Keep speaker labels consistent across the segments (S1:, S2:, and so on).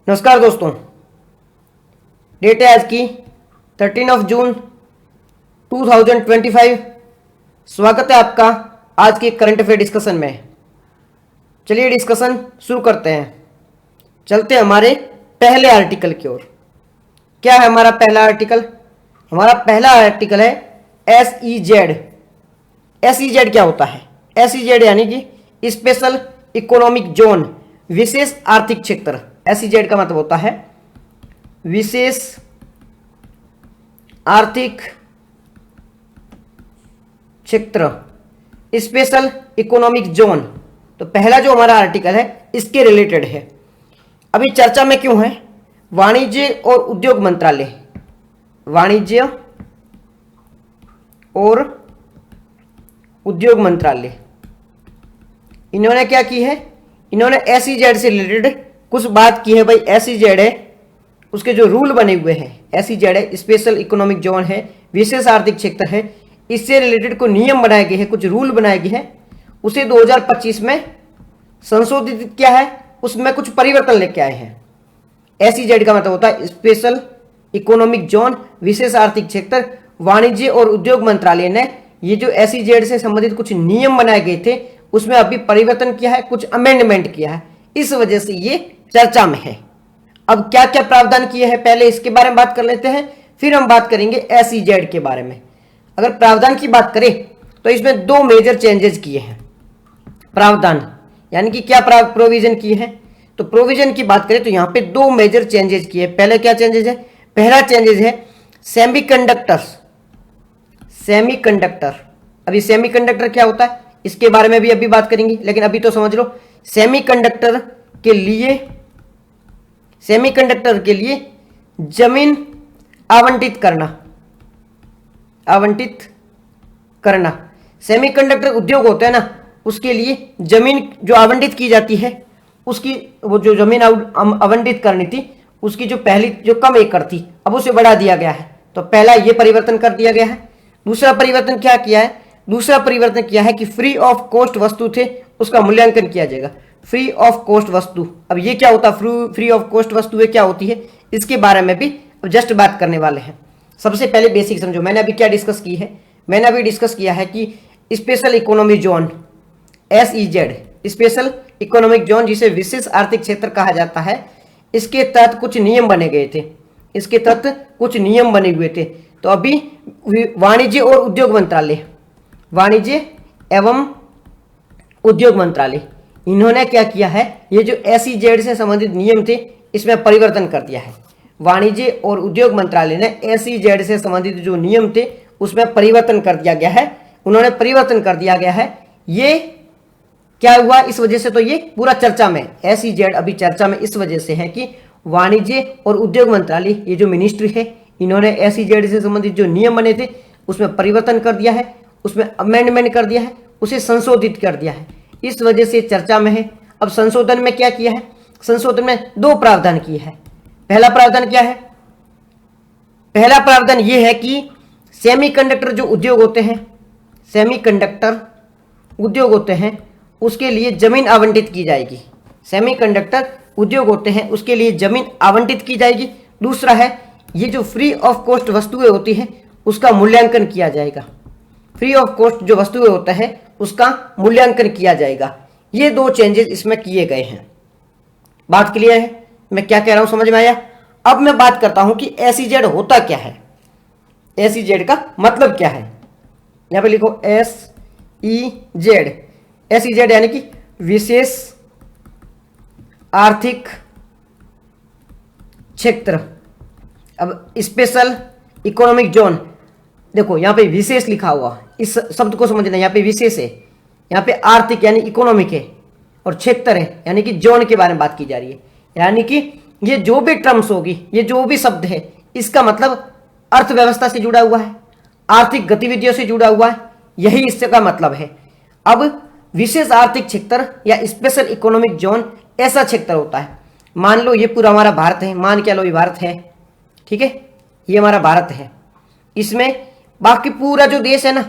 S1: नमस्कार दोस्तों, डेट है आज की 13 जून 2025। स्वागत है आपका आज के करंट अफेयर डिस्कशन में। चलिए डिस्कशन शुरू करते हैं। चलते हैं हमारे पहले आर्टिकल की ओर। क्या है हमारा पहला आर्टिकल? हमारा पहला आर्टिकल है SEZ। SEZ क्या होता है? SEZ यानी कि स्पेशल इकोनॉमिक जोन, विशेष आर्थिक क्षेत्र। SEZ का मतलब होता है विशेष आर्थिक क्षेत्र, स्पेशल इकोनॉमिक जोन। तो पहला जो हमारा आर्टिकल है इसके रिलेटेड है। अभी चर्चा में क्यों है? वाणिज्य और उद्योग मंत्रालय, वाणिज्य और उद्योग मंत्रालय, इन्होंने क्या की है? इन्होंने SEZ से रिलेटेड कुछ बात की है। भाई SEZ है, उसके जो रूल बने हुए हैं, SEZ है स्पेशल इकोनॉमिक जोन है, विशेष आर्थिक क्षेत्र है, इससे रिलेटेड कोई नियम बनाए गए हैं, कुछ रूल बनाए गए हैं, उसे 2025 में संशोधित किया है, उसमें कुछ परिवर्तन लेके आए हैं। SEZ का मतलब होता है स्पेशल इकोनॉमिक जोन, विशेष आर्थिक क्षेत्र। वाणिज्य और उद्योग मंत्रालय ने ये जो SEZ से संबंधित कुछ नियम बनाए गए थे उसमें अभी परिवर्तन किया है, कुछ अमेंडमेंट किया है, इस वजह से ये चर्चा में है। अब क्या क्या प्रावधान किए हैं पहले इसके बारे में बात कर लेते हैं, फिर हम बात करेंगे SEZ के बारे में। अगर प्रावधान की बात करें तो इसमें दो मेजर चेंजेस किए हैं। प्रावधान यानी कि क्या प्रोविजन किए हैं? तो प्रोविजन की बात करें तो यहाँ पे दो मेजर चेंजेस किए हैं। पहले क्या चेंजेस है? पहला चेंजेस है सेमीकंडक्टर्स, सेमीकंडक्टर। अभी सेमीकंडक्टर क्या होता है इसके बारे में भी अभी बात करेंगे, लेकिन अभी तो समझ लो सेमीकंडक्टर के लिए, सेमीकंडक्टर के लिए जमीन आवंटित करना, आवंटित करना। सेमीकंडक्टर उद्योग होता है ना, उसके लिए जमीन जो आवंटित की जाती है, उसकी वो जो जमीन आवंटित करनी थी उसकी जो पहली जो कम एकड़ थी अब उसे बढ़ा दिया गया है। तो पहला ये परिवर्तन कर दिया गया है। दूसरा परिवर्तन क्या किया है? दूसरा परिवर्तन किया है कि फ्री ऑफ कॉस्ट वस्तु थे उसका मूल्यांकन किया जाएगा। फ्री ऑफ कॉस्ट वस्तु, अब ये क्या होता है? फ्री ऑफ कॉस्ट वस्तुएं क्या होती है इसके बारे में भी जस्ट बात करने वाले हैं। सबसे पहले बेसिक समझो, मैंने अभी क्या डिस्कस की है? मैंने अभी डिस्कस किया है कि special economic zone SEZ, special economic zone जिसे विशेष आर्थिक क्षेत्र कहा जाता है, इसके तहत कुछ नियम बने गए थे, इसके तहत कुछ नियम बने हुए थे। तो अभी वाणिज्य और उद्योग मंत्रालय, वाणिज्य एवं उद्योग मंत्रालय, इन्होंने क्या किया है? ये जो SEZ से संबंधित नियम थे इसमें परिवर्तन कर दिया है। वाणिज्य और उद्योग मंत्रालय ने SEZ से संबंधित जो नियम थे उसमें परिवर्तन कर दिया गया है, उन्होंने परिवर्तन कर दिया गया है। ये क्या हुआ इस वजह से? तो ये पूरा चर्चा में, SEZ अभी चर्चा में इस वजह से है कि वाणिज्य और उद्योग मंत्रालय, ये जो मिनिस्ट्री है, इन्होंने SEZ से संबंधित जो नियम बने थे उसमें परिवर्तन कर दिया है, उसमें अमेंडमेंट कर दिया है, उसे संशोधित कर दिया है, इस वजह से चर्चा में है। अब संशोधन में क्या किया है? संशोधन में दो प्रावधान किए हैं। पहला प्रावधान क्या है? पहला प्रावधान यह है कि सेमीकंडक्टर जो उद्योग होते हैं, सेमीकंडक्टर उद्योग होते हैं, उसके लिए जमीन आवंटित की जाएगी। सेमीकंडक्टर उद्योग होते हैं उसके लिए जमीन आवंटित की जाएगी। दूसरा है ये जो फ्री ऑफ कॉस्ट वस्तुएं होती हैं उसका मूल्यांकन किया जाएगा। फ्री ऑफ कॉस्ट जो वस्तुएं होता है उसका मूल्यांकन किया जाएगा। ये दो चेंजेस इसमें किए गए हैं। बात क्लियर है? मैं क्या कह रहा हूं समझ में आया? अब मैं बात करता हूं कि SEZ होता क्या है, SEZ का मतलब क्या है। यहां पे लिखो SEZ, SEZ यानी कि विशेष आर्थिक क्षेत्र। अब स्पेशल इकोनॉमिक जोन, देखो यहां पे विशेष लिखा हुआ, इस शब्द को समझना, यहां पे विशेष है, यहां पे आर्थिक यानी इकोनॉमिक है, और क्षेत्र है यानी कि जोन के बारे में बात की जा रही है। यानी कि ये जो भी टर्म्स होगी, ये जो भी शब्द है, इसका मतलब अर्थव्यवस्था से जुड़ा हुआ है, आर्थिक गतिविधियों से जुड़ा हुआ है, यही इसका मतलब है। अब विशेष आर्थिक क्षेत्र या स्पेशल इकोनॉमिक जोन ऐसा क्षेत्र होता है, मान लो ये पूरा हमारा भारत है, मान के लो ये भारत है, ठीक है, ये हमारा भारत है, इसमें बाकी पूरा जो देश है ना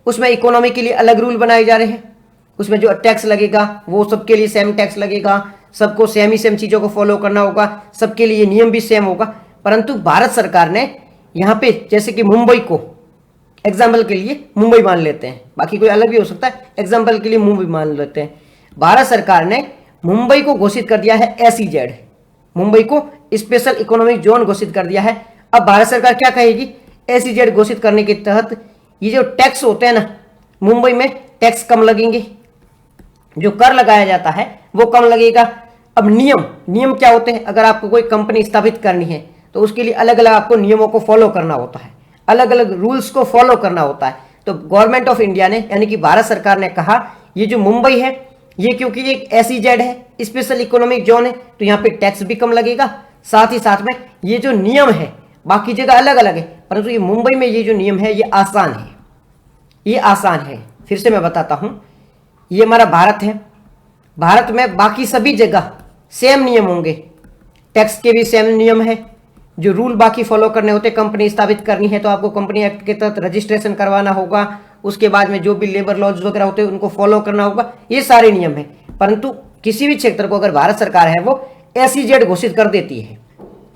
S1: उसमें इकोनॉमी के लिए अलग रूल बनाए जा रहे हैं, उसमें जो टैक्स लगेगा वो सबके लिए सेम टैक्स लगेगा, सबको सेम ही सेम चीज़ों को फॉलो करना होगा, सबके लिए नियम भी सेम होगा। परंतु भारत सरकार ने यहाँ पे जैसे कि मुंबई को एग्जाम्पल के लिए मुंबई मान लेते हैं, बाकी कोई अलग भी हो सकता है, एग्जाम्पल के लिए मुंबई मान लेते हैं। भारत सरकार ने मुंबई को घोषित कर दिया है SEZ, मुंबई को स्पेशल इकोनॉमिक जोन घोषित कर दिया है। अब भारत सरकार क्या कहेगी, SEZ घोषित करने के तहत ये जो टैक्स होते हैं ना, मुंबई में टैक्स कम लगेंगे, जो कर लगाया जाता है वो कम लगेगा। अब नियम क्या होते हैं, अगर आपको कोई कंपनी स्थापित करनी है तो उसके लिए अलग अलग आपको नियमों को फॉलो करना होता है, अलग अलग रूल्स को फॉलो करना होता है। तो गवर्नमेंट ऑफ इंडिया ने यानी कि भारत सरकार ने कहा ये जो मुंबई है ये क्योंकि एक SEZ है, स्पेशल इकोनॉमिक जोन है, तो यहाँ पे टैक्स भी कम लगेगा। साथ ही साथ में ये जो नियम है बाकी जगह अलग अलग है, परंतु ये मुंबई में ये जो नियम है ये आसान है, ये आसान है। फिर से मैं बताता हूँ, ये हमारा भारत है, भारत में बाकी सभी जगह सेम नियम होंगे, टैक्स के भी सेम नियम है, जो रूल बाकी फॉलो करने होते, कंपनी स्थापित करनी है तो आपको कंपनी एक्ट के तहत रजिस्ट्रेशन करवाना होगा, उसके बाद में जो भी लेबर लॉज वगैरह होते हैं उनको फॉलो करना होगा, ये सारे नियम है। परंतु किसी भी क्षेत्र को अगर भारत सरकार है वो SEZ घोषित कर देती है,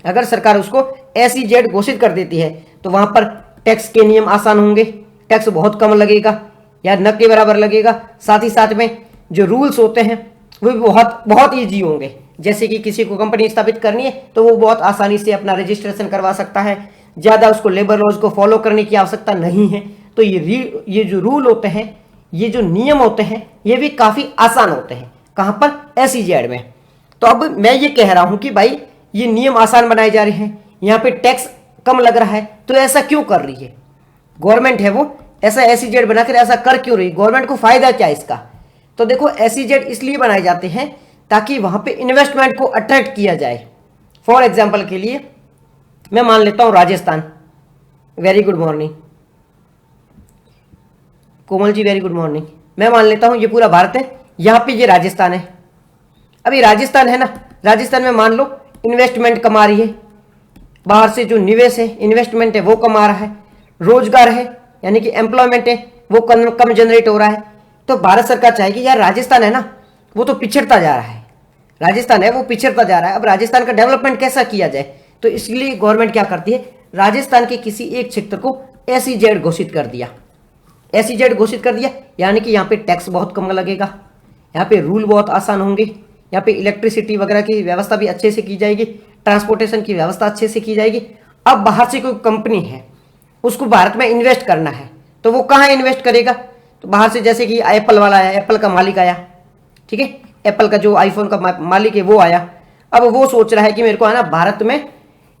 S1: अगर सरकार उसको SEZ घोषित कर देती है तो वहां पर टैक्स के नियम आसान होंगे, टैक्स बहुत कम लगेगा या न के बराबर लगेगा। साथ ही साथ में जो रूल्स होते हैं वो भी बहुत बहुत ईजी होंगे, जैसे कि किसी को कंपनी स्थापित करनी है तो वो बहुत आसानी से अपना रजिस्ट्रेशन करवा सकता है, ज़्यादा उसको लेबर लॉज को फॉलो करने की आवश्यकता नहीं है। तो ये जो रूल होते हैं, ये जो नियम होते हैं, ये भी काफ़ी आसान होते हैं। कहाँ पर, SEZ में। तो अब मैं ये कह रहा हूँ कि भाई ये नियम आसान बनाए जा रहे हैं, यहाँ पे टैक्स कम लग रहा है, तो ऐसा क्यों कर रही है गवर्नमेंट है वो, ऐसा SEZ बनाकर ऐसा कर क्यों रही, गवर्नमेंट को फायदा क्या है इसका। तो देखो SEZ इसलिए बनाए जाते हैं ताकि वहां पे इन्वेस्टमेंट को अट्रैक्ट किया जाए। फॉर एग्जांपल के लिए मैं मान लेता हूं Rajasthan, very good morning Komal ji, very good morning. मैं मान लेता हूं ये पूरा भारत है, यहाँ पे ये राजस्थान है। अभी राजस्थान है ना, राजस्थान में मान लो इन्वेस्टमेंट कमा रही है, बाहर से जो निवेश है इन्वेस्टमेंट है वो कमा रहा है, रोजगार है यानी कि एम्प्लॉयमेंट है वो कम जनरेट हो रहा है। तो भारत सरकार चाहेगी यार राजस्थान है ना वो तो पिछड़ता जा रहा है, राजस्थान है वो पिछड़ता जा रहा है, अब राजस्थान का डेवलपमेंट कैसा किया जाए। तो इसलिए गवर्नमेंट क्या करती है, राजस्थान के किसी एक क्षेत्र को SEZ घोषित कर दिया, SEZ घोषित कर दिया यानी कि यहाँ पे टैक्स बहुत कम लगेगा, यहाँ पे रूल बहुत आसान होंगे, यहाँ पे इलेक्ट्रिसिटी वगैरह की व्यवस्था भी अच्छे से की जाएगी, ट्रांसपोर्टेशन की व्यवस्था अच्छे से की जाएगी। अब बाहर से कोई कंपनी है उसको भारत में इन्वेस्ट करना है तो वो कहाँ इन्वेस्ट करेगा, तो बाहर से जैसे कि एप्पल वाला है, एप्पल का मालिक आया, ठीक है, एप्पल का जो आईफोन का मालिक है वो आया। अब वो सोच रहा है कि मेरे को है ना भारत में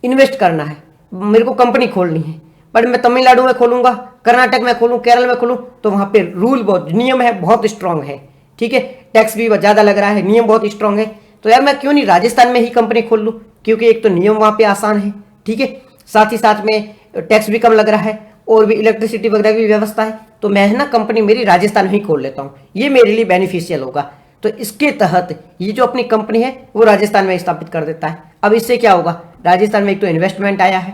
S1: इन्वेस्ट करना है, मेरे को कंपनी खोलनी है, बट मैं तमिलनाडु में खोलूंगा, कर्नाटक में खोलूँ, केरल में खोलूँ, तो वहाँ पे रूल बहुत, नियम है बहुत स्ट्रांग है, ठीक है, टैक्स भी ज़्यादा लग रहा है, नियम बहुत स्ट्रांग है। तो यार मैं क्यों नहीं राजस्थान में ही कंपनी खोल लूँ, क्योंकि एक तो नियम वहाँ पे आसान है, ठीक है, साथ ही साथ में टैक्स भी कम लग रहा है और भी इलेक्ट्रिसिटी वगैरह की व्यवस्था है, तो मैं ना कंपनी मेरी राजस्थान में ही खोल लेता हूँ, ये मेरे लिए बेनिफिशियल होगा। तो इसके तहत ये जो अपनी कंपनी है वो राजस्थान में स्थापित कर देता है। अब इससे क्या होगा, राजस्थान में एक तो इन्वेस्टमेंट आया है,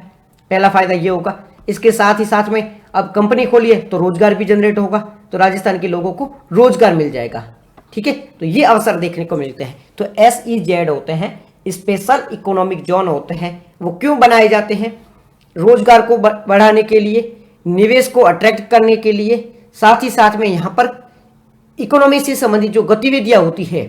S1: पहला फायदा ये होगा। इसके साथ ही साथ में अब कंपनी खोलिए तो रोजगार भी जनरेट होगा, तो राजस्थान के लोगों को रोजगार मिल जाएगा, ठीक है। तो ये अवसर देखने को मिलते हैं। तो SEZ होते हैं, स्पेशल इकोनॉमिक जोन होते हैं, वो क्यों बनाए जाते हैं, रोजगार को बढ़ाने के लिए, निवेश को अट्रैक्ट करने के लिए, साथ ही साथ में यहाँ पर इकोनॉमी से संबंधित जो गतिविधियां होती है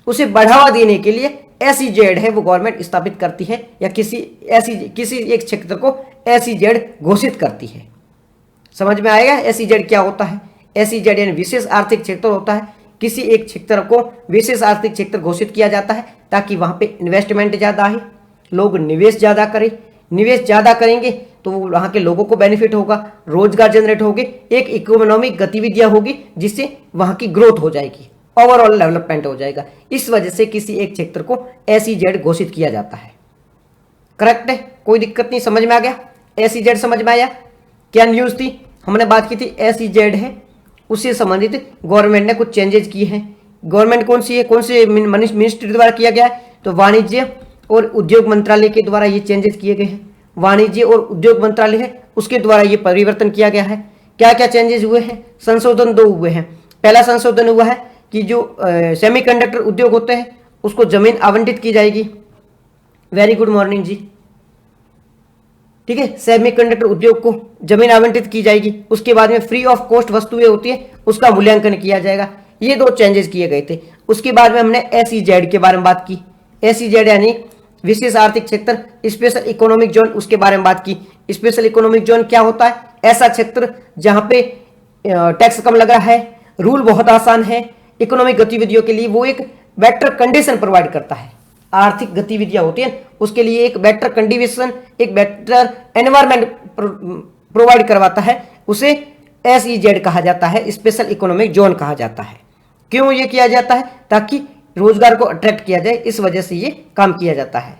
S1: उसे बढ़ावा देने के लिए SEZ है वो गवर्नमेंट स्थापित करती है, या किसी एक क्षेत्र को SEZ घोषित करती है। समझ में आएगा SEZ क्या होता है। SEZ यानी विशेष आर्थिक क्षेत्र होता है, किसी एक क्षेत्र को विशेष आर्थिक क्षेत्र घोषित किया जाता है ताकि वहां पे इन्वेस्टमेंट ज़्यादा आए, लोग निवेश ज़्यादा करें, निवेश ज़्यादा करेंगे तो वहाँ के लोगों को बेनिफिट होगा, रोजगार जनरेट होगी, एक इकोनॉमिक गतिविधियाँ होगी जिससे वहाँ की ग्रोथ हो जाएगी, ओवरऑल डेवलपमेंट हो जाएगा। इस वजह से किसी एक क्षेत्र को SEZ घोषित किया जाता है। करेक्ट है, कोई दिक्कत नहीं, समझ में आ गया। SEZ समझ में आया। क्या न्यूज़ थी, हमने बात की थी SEZ है, उससे संबंधित गवर्नमेंट ने कुछ चेंजेस किए हैं। गवर्नमेंट कौन सी है, कौन से मिनिस्ट्री द्वारा किया गया है, तो वाणिज्य और उद्योग मंत्रालय के द्वारा ये चेंजेस किए गए हैं। वाणिज्य और उद्योग मंत्रालय है उसके द्वारा ये परिवर्तन किया गया है। क्या क्या चेंजेस हुए हैं, संशोधन 2 हुए हैं। पहला संशोधन हुआ है कि जो सेमीकंडक्टर उद्योग होते हैं उसको जमीन आवंटित की जाएगी। वेरी गुड मॉर्निंग जी। ठीक है, सेमीकंडक्टर उद्योग को जमीन आवंटित की जाएगी। उसके बाद में फ्री ऑफ कॉस्ट वस्तुएं होती है उसका मूल्यांकन किया जाएगा। ये 2 चेंजेस किए गए थे। उसके बाद में हमने SEZ के बारे में बात की। SEZ यानी विशेष आर्थिक क्षेत्र, स्पेशल इकोनॉमिक जोन, उसके बारे में बात की। स्पेशल इकोनॉमिक जोन क्या होता है? ऐसा क्षेत्र जहां पे टैक्स कम लग रहा है, रूल बहुत आसान है, इकोनॉमिक गतिविधियों के लिए वो एक बेटर कंडीशन प्रोवाइड करता है। आर्थिक गतिविधियां होती हैं उसके लिए एक बेटर कंडीशन, एक बेटर एनवायरमेंट प्रोवाइड करवाता है, उसे SEZ कहा जाता है, स्पेशल इकोनॉमिक जोन कहा जाता है। क्यों ये किया जाता है? ताकि रोजगार को अट्रैक्ट किया जाए, इस वजह से ये काम किया जाता है।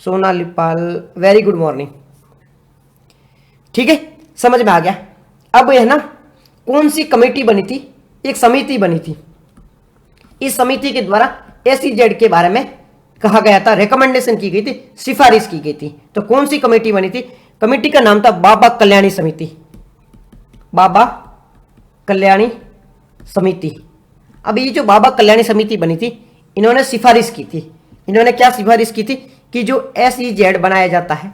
S1: सोनाली पाल, वेरी गुड मॉर्निंग। ठीक है, समझ में आ गया। अब यह ना कौन सी कमेटी बनी थी? एक समिति बनी थी। इस समिति के द्वारा SEZ के बारे में कहा गया था, रिकमेंडेशन की गई थी, सिफारिश की गई थी। तो कौन सी कमेटी बनी थी? कमेटी का नाम था बाबा कल्याणी समिति। बाबा कल्याणी समिति। अब ये जो बाबा कल्याणी समिति बनी थी, इन्होंने सिफारिश की थी। इन्होंने क्या सिफारिश की थी कि जो SEZ बनाया जाता है,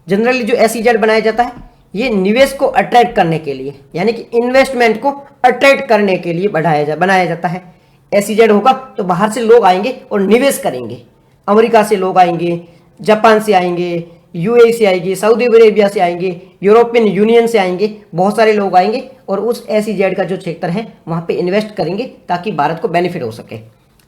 S1: जनरली जो SEZ बनाया जाता है, ये निवेश को अट्रैक्ट करने के लिए, यानी कि इन्वेस्टमेंट को अट्रैक्ट करने के लिए बनाया जाता है। SEZ होगा तो बाहर से लोग आएंगे और निवेश करेंगे। अमेरिका से लोग आएंगे, जापान से आएंगे, UAE से आएंगे, सऊदी अरेबिया से आएंगे, यूरोपियन यूनियन से आएंगे, बहुत सारे लोग आएंगे और उस SEZ का जो क्षेत्र है वहां पे इन्वेस्ट करेंगे ताकि भारत को बेनिफिट हो सके।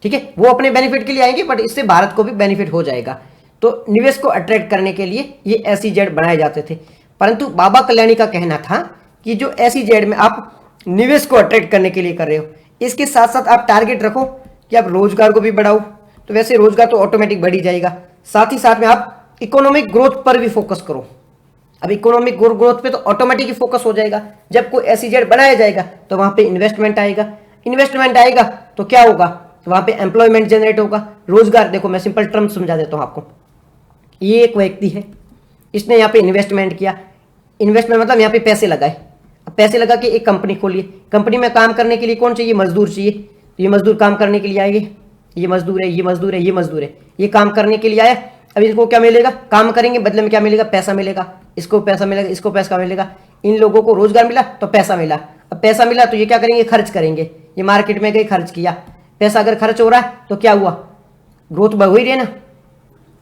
S1: ठीक है, वो अपने बेनिफिट के लिए आएंगे बट इससे भारत को भी बेनिफिट हो जाएगा। तो निवेश को अट्रैक्ट करने के लिए ये SEZ बनाए जाते थे। परंतु बाबा कल्याणी का कहना था कि जो SEZ में आप निवेश को अट्रैक्ट करने के लिए कर रहे हो, इसके साथ साथ आप टारगेट रखो कि आप रोजगार को भी बढ़ाओ, तो वैसे रोजगार तो ऑटोमेटिक बढ़ ही जाएगा। साथ ही साथ में आप इकोनॉमिक ग्रोथ पर भी फोकस करो। अब इकोनॉमिक ग्रोथ पे तो ऑटोमेटिक ही फोकस हो जाएगा। जब कोई SEZ बनाया जाएगा तो वहां पे इन्वेस्टमेंट आएगा। इन्वेस्टमेंट आएगा तो क्या होगा? तो वहां पे एम्प्लॉयमेंट जनरेट होगा, रोजगार। देखो मैं सिंपल टर्म समझा देता हूं आपको। ये एक व्यक्ति है, इसने यहाँ पे इन्वेस्टमेंट किया। इन्वेस्टमेंट मतलब यहाँ पे पैसे लगाए। अब पैसे लगा के एक कंपनी खोलिए। कंपनी में काम करने के लिए कौन चाहिए? मजदूर चाहिए। तो ये मजदूर काम करने के लिए आएंगे। ये मजदूर है, ये मजदूर है, ये मजदूर है, ये काम करने के लिए आया। अब इसको क्या मिलेगा? काम करेंगे, बदले में क्या मिलेगा? पैसा मिलेगा। इसको पैसा मिलेगा, इसको पैसा मिलेगा। इन लोगों को रोजगार मिला तो पैसा मिला। अब पैसा मिला तो ये क्या करेंगे? खर्च करेंगे। ये मार्केट में गए, खर्च किया। पैसा अगर खर्च हो रहा है तो क्या हुआ? ग्रोथ हो ही रही है ना,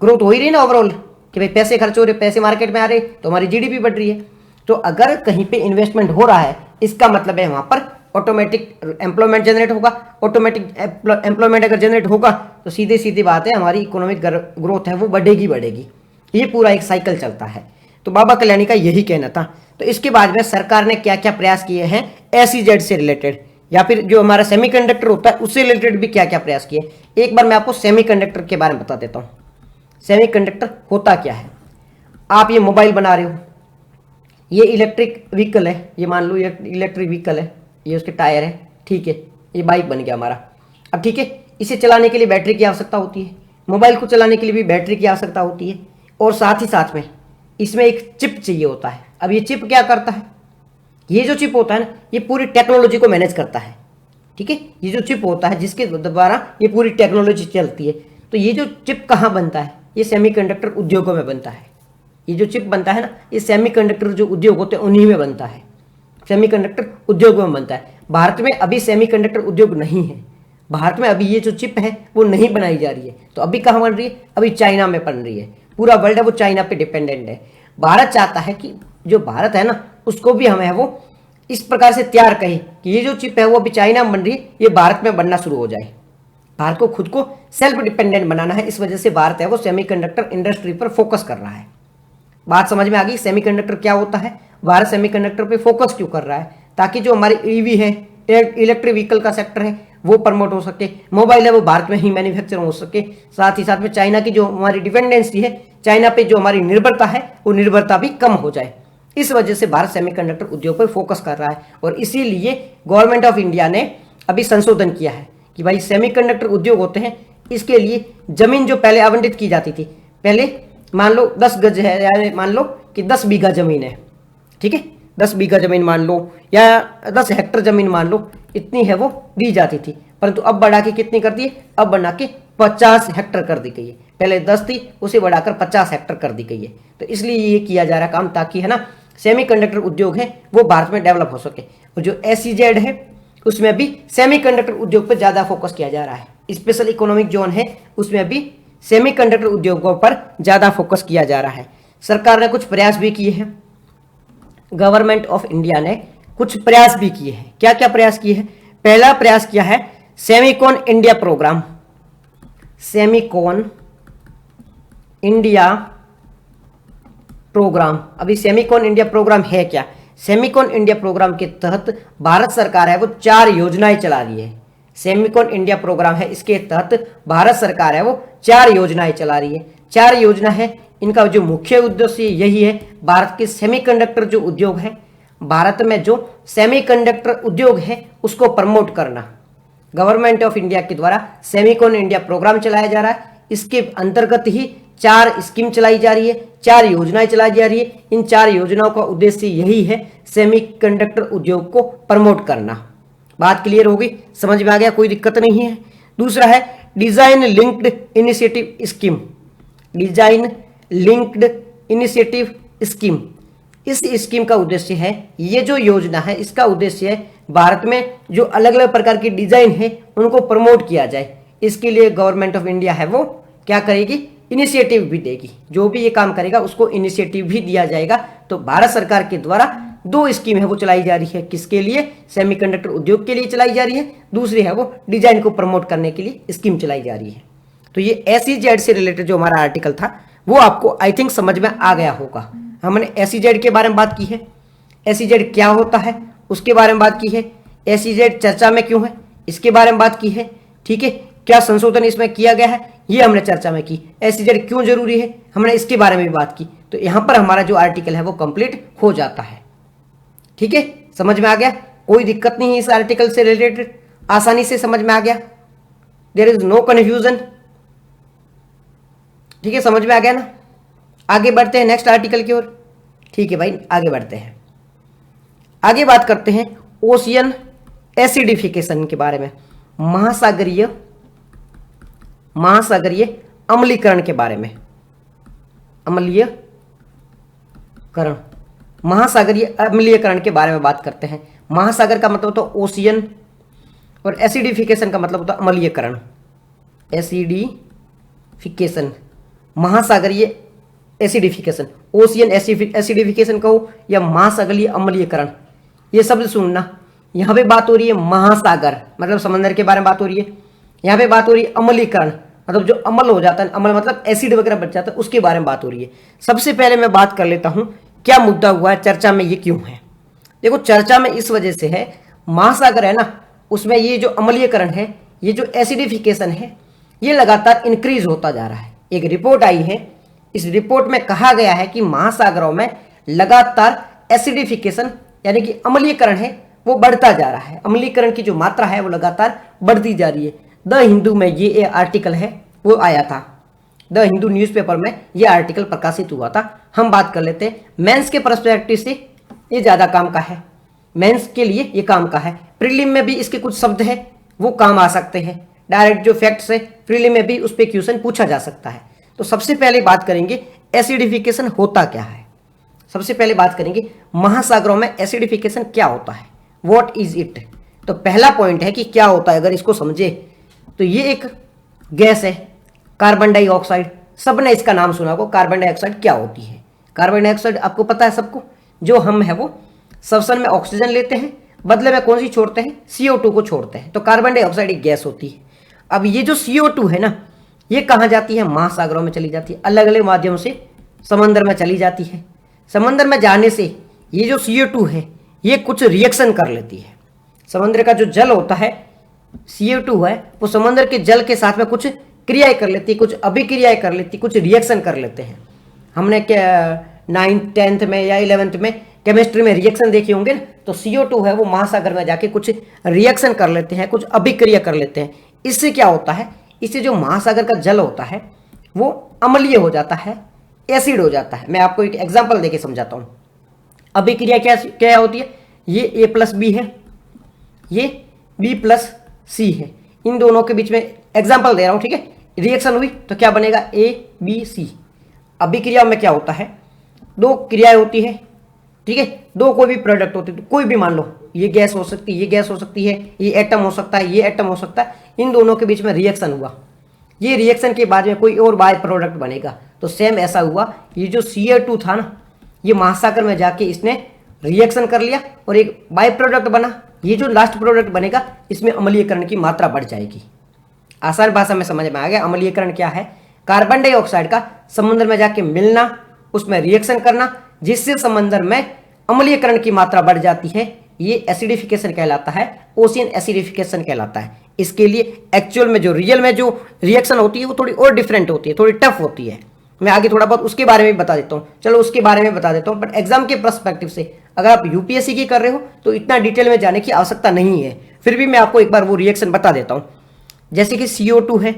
S1: ग्रोथ हो ही रही है ना ओवरऑल, कि भाई पैसे खर्च हो रहे, पैसे मार्केट में आ रहे तो हमारी GDP बढ़ रही है। तो अगर कहीं पे इन्वेस्टमेंट हो रहा है, इसका मतलब है वहां पर ऑटोमेटिक एम्प्लॉयमेंट जनरेट होगा। ऑटोमेटिक एम्प्लॉयमेंट अगर जनरेट होगा तो सीधी सीधी बात है, हमारी इकोनॉमिक ग्रोथ है वो बढ़ेगी। ये पूरा एक साइकिल चलता है। तो बाबा कल्याणी का यही कहना था। तो इसके बाद में सरकार ने क्या क्या प्रयास किए हैं SEZ से रिलेटेड, या फिर जो हमारा सेमीकंडक्टर होता है उससे रिलेटेड भी क्या क्या प्रयास किए। एक बार मैं आपको सेमीकंडक्टर के बारे में बता देता हूँ। सेमीकंडक्टर होता क्या है? आप ये मोबाइल बना रहे हो, ये इलेक्ट्रिक व्हीकल है, ये मान लो ये इलेक्ट्रिक व्हीकल है, ये उसके टायर है, ठीक है, ये बाइक बन गया हमारा। अब ठीक है, इसे चलाने के लिए बैटरी की आवश्यकता होती है, मोबाइल को चलाने के लिए भी बैटरी की आवश्यकता होती है, और साथ ही साथ में इसमें एक चिप चाहिए होता है। अब ये चिप क्या करता है? ये जो चिप होता है ना, ये पूरी टेक्नोलॉजी को मैनेज करता है। ठीक है, ये जो चिप होता है जिसके द्वारा ये पूरी टेक्नोलॉजी चलती है। तो ये जो चिप कहाँ बनता है? ये सेमीकंडक्टर उद्योगों में बनता है। ये जो चिप बनता है ना, ये सेमीकंडक्टर जो उद्योग होते हैं उन्हीं में बनता है। सेमीकंडक्टर उद्योग में बनता है। भारत में अभी सेमीकंडक्टर उद्योग नहीं है। भारत में अभी ये जो चिप है वो नहीं बनाई जा रही है। तो अभी कहाँ बन रही है? अभी चाइना में बन रही है। पूरा वर्ल्ड है वो चाइना पे डिपेंडेंट है। भारत चाहता है कि जो भारत है ना, उसको भी हमें वो इस प्रकार से तैयार करें कि ये जो चिप है वो अभी चाइना में बन रही है, ये भारत में बनना शुरू हो जाए। भारत को खुद को सेल्फ डिपेंडेंट बनाना है। इस वजह से भारत है वो सेमीकंडक्टर इंडस्ट्री पर फोकस कर रहा है। बात समझ में आ गई? सेमीकंडक्टर क्या होता है, भारत सेमीकंडक्टर पे फोकस क्यों कर रहा है? ताकि जो हमारी EV है, इलेक्ट्रिक व्हीकल का सेक्टर है, वो प्रमोट हो सके। मोबाइल है वो भारत में ही मैन्युफैक्चर हो सके। साथ ही साथ में चाइना की जो हमारी डिपेंडेंसी है, चाइना पे जो हमारी निर्भरता है, वो निर्भरता भी कम हो जाए। इस वजह से भारत सेमीकंडक्टर उद्योग पर फोकस कर रहा है। और इसीलिए गवर्नमेंट ऑफ इंडिया ने अभी संशोधन किया है कि भाई सेमीकंडक्टर उद्योग होते हैं, इसके लिए जमीन जो पहले आवंटित की जाती थी, पहले मान लो 10 गज है, यानी मान लो कि 10 बीघा जमीन है, ठीक है, 10 बीघा जमीन मान लो या 10 हेक्टर जमीन मान लो, इतनी है वो दी जाती थी। परंतु अब बढ़ा के कितनी कर दी है? अब बना के 50 हेक्टर कर दी गई है। पहले 10 थी, उसे बढ़ाकर 50 हेक्टर कर दी गई है। तो इसलिए ये किया जा रहा काम, ताकि है ना सेमीकंडक्टर उद्योग है वो भारत में डेवलप हो सके। और जो SEZ है उसमें भी सेमीकंडक्टर उद्योग पर ज्यादा फोकस किया जा रहा है। स्पेशल इकोनॉमिक जोन है उसमें भी सेमीकंडक्टर उद्योगों पर ज्यादा फोकस किया जा रहा है। सरकार ने कुछ प्रयास भी किए हैं, गवर्नमेंट ऑफ इंडिया ने कुछ प्रयास भी किए हैं। क्या क्या प्रयास किए हैं? पहला प्रयास किया है Semicon India programme. Semicon India programme, अभी सेमीकॉन इंडिया प्रोग्राम है क्या? सेमीकॉन इंडिया प्रोग्राम के तहत भारत सरकार है वो 4 योजनाएं चला रही है। सेमीकॉन इंडिया प्रोग्राम है, इसके तहत भारत सरकार है वो 4 योजनाएं चला रही है। 4 योजना है, इनका जो मुख्य उद्देश्य यही है, भारत के सेमीकंडक्टर जो उद्योग है, भारत में जो सेमीकंडक्टर उद्योग है उसको प्रमोट करना। गवर्नमेंट ऑफ इंडिया के द्वारा सेमीकॉन इंडिया प्रोग्राम चलाया जा रहा है। इसके अंतर्गत ही 4 स्कीम चलाई जा रही है, 4 योजनाएं चलाई जा रही है। इन 4 योजनाओं का उद्देश्य यही है, सेमीकंडक्टर उद्योग को प्रमोट करना। बात क्लियर होगी, समझ में आ गया, कोई दिक्कत नहीं है। दूसरा है design linked initiative scheme. Design linked initiative scheme, इस स्कीम का उद्देश्य है, ये जो योजना है इसका उद्देश्य है भारत में जो अलग अलग प्रकार की डिजाइन है उनको प्रमोट किया जाए। इसके लिए गवर्नमेंट ऑफ इंडिया है वो क्या करेगी? इनिशिएटिव भी देगी। जो भी ये काम करेगा उसको इनिशिएटिव भी दिया जाएगा। तो भारत सरकार के द्वारा 2 स्कीम है वो चलाई जा रही है। किसके लिए? सेमीकंडक्टर उद्योग के लिए चलाई जा रही है। दूसरी है वो डिजाइन को प्रमोट करने के लिए स्कीम चलाई जा रही है। तो ये SEZ से रिलेटेड जो हमारा आर्टिकल था वो आपको आई थिंक समझ में आ गया होगा। हमने SEZ के बारे में बात की है, SEZ क्या होता है उसके बारे में बात की है, SEZ चर्चा में क्यों है इसके बारे में बात की है। ठीक है, क्या संशोधन इसमें किया गया है ये हमने चर्चा में की। SEZ क्यों जरूरी है हमने इसके बारे में भी बात की। तो यहां पर हमारा जो आर्टिकल है वो कंप्लीट हो जाता है। ठीक है, समझ में आ गया, कोई दिक्कत नहीं है इस आर्टिकल से रिलेटेड, आसानी से समझ में आ गया, देयर इज नो कंफ्यूजन। ठीक है, समझ में आ गया ना। आगे बढ़ते हैं नेक्स्ट आर्टिकल की ओर। ठीक है भाई, आगे बढ़ते हैं। आगे बात करते हैं ओशियन एसिडिफिकेशन के बारे में, महासागरीय अम्लीकरण के बारे में। अम्लीयकरण, महासागरीय अम्लीयकरण के बारे में बात करते हैं। महासागर का मतलब होता है ओशियन और एसिडिफिकेशन का मतलब होता है अम्लीयकरण। एसिडिफिकेशन, महासागरीय एसिडिफिकेशन, ओशियन एसिडिफिकेशन कहो या महासागरीय अम्लीयकरण, ये शब्द सुनना। यहाँ पे बात हो रही है महासागर मतलब समंदर के बारे में बात हो रही है। यहाँ पे बात हो रही है अम्लीकरण मतलब जो अम्ल हो जाता है, अम्ल मतलब एसिड वगैरह बच जाता है, उसके बारे में बात हो रही है। सबसे पहले मैं बात कर लेता हूँ क्या मुद्दा हुआ है, चर्चा में ये क्यों है। देखो चर्चा में इस वजह से है, महासागर है ना, उसमें ये जो अम्लीयकरण है, ये जो एसिडिफिकेशन है, ये लगातार इंक्रीज होता जा रहा है। एक रिपोर्ट आई है, इस रिपोर्ट में कहा गया है कि महासागरों में लगातार एसिडिफिकेशन यानी कि अम्लीकरण है वो बढ़ता जा रहा है। अम्लीकरण की जो मात्रा है वो लगातार बढ़ती जा रही है। द हिंदू में ये आर्टिकल है वो आया था, द हिंदू न्यूज़पेपर में ये आर्टिकल प्रकाशित हुआ था। हम बात कर लेते हैं मेंस के पर्सपेक्टिव से, ये ज़्यादा काम का है, मेंस के लिए ये काम का है। प्रीलिम में भी इसके कुछ शब्द है वो काम आ सकते हैं, डायरेक्ट जो फैक्ट्स है प्रीलिम में भी उस पर क्वेश्चन पूछा जा सकता है। तो सबसे पहले बात करेंगे एसिडिफिकेशन होता क्या है। सबसे पहले बात करेंगे महासागरों में एसिडिफिकेशन क्या होता है, व्हाट इज इट। तो पहला पॉइंट है कि क्या होता है, अगर इसको समझे तो ये एक गैस है कार्बन डाइऑक्साइड, सबने इसका नाम सुना होगा। कार्बन डाइऑक्साइड क्या होती है? कार्बन डाइऑक्साइड आपको पता है सबको, जो हम है वो श्वसन में ऑक्सीजन लेते हैं, बदले में कौन सी छोड़ते हैं? CO2 को छोड़ते हैं। तो कार्बन डाइऑक्साइड एक गैस होती है। अब ये जो CO2 है ना, ये कहाँ जाती है? महासागरों में चली जाती है, अलग अलग माध्यम से समंदर में चली जाती है। समंदर में जाने से ये जो CO2 है ये कुछ रिएक्शन कर लेती है। समंदर का जो जल होता है CO2 है वो समंदर के जल के साथ में कुछ क्रियाएं कर लेती है, कुछ अभिक्रियाएं कर लेती है, कुछ रिएक्शन कर लेते हैं। हमने क्या 9th 10th में या 11th में केमिस्ट्री में रिएक्शन देखे होंगे ना, तो CO2 है वो महासागर में जाके कुछ रिएक्शन कर लेते हैं, कुछ अभिक्रिया कर लेते हैं। इससे क्या होता है? इससे जो महासागर का जल होता है वो अम्लीय हो जाता है, एसिड हो जाता है। मैं आपको एक एग्जाम्पल देके समझाता हूँ। अभिक्रिया क्या क्या होती है? ये A+B है, ये B+C है, इन दोनों के बीच में एग्जाम्पल दे रहा हूँ, ठीक है। रिएक्शन हुई तो क्या बनेगा, ABC। अभिक्रिया में क्या होता है, दो क्रियाएं होती है, ठीक है, दो कोई भी प्रोडक्ट होते हैं, कोई भी मान लो ये गैस हो सकती है, ये गैस हो सकती है, ये एटम हो सकता है, ये एटम हो सकता है, इन दोनों के बीच में रिएक्शन हुआ, ये रिएक्शन के बाद में कोई और बाय प्रोडक्ट बनेगा। तो सेम ऐसा हुआ, ये जो Cl2 था ना, ये महासागर में जाके इसने रिएक्शन कर लिया और एक बाय प्रोडक्ट बना। ये जो लास्ट प्रोडक्ट बनेगा इसमें अम्लीयकरण की मात्रा बढ़ जाएगी। आसान भाषा में समझ में आ गया। अम्लीयकरण क्या है, कार्बन डाइऑक्साइड का समुद्र में जाके मिलना, उसमें रिएक्शन करना, जिससे समुद्र में अम्लीयकरण की मात्रा बढ़ जाती है, ये एसिडिफिकेशन कहलाता है, ओशियन एसिडिफिकेशन कहलाता है। इसके लिए एक्चुअल में जो रियल में जो रिएक्शन होती है वो थोड़ी और डिफरेंट होती है, थोड़ी टफ होती है। मैं आगे थोड़ा बहुत उसके बारे में बता देता हूँ, चलो उसके बारे में बता देता हूँ। बट एग्जाम के पर्सपेक्टिव से अगर आप यूपीएससी की कर रहे हो तो इतना डिटेल में जाने की आवश्यकता नहीं है, फिर भी मैं आपको एक बार वो रिएक्शन बता देता हूँ। जैसे कि CO2 है,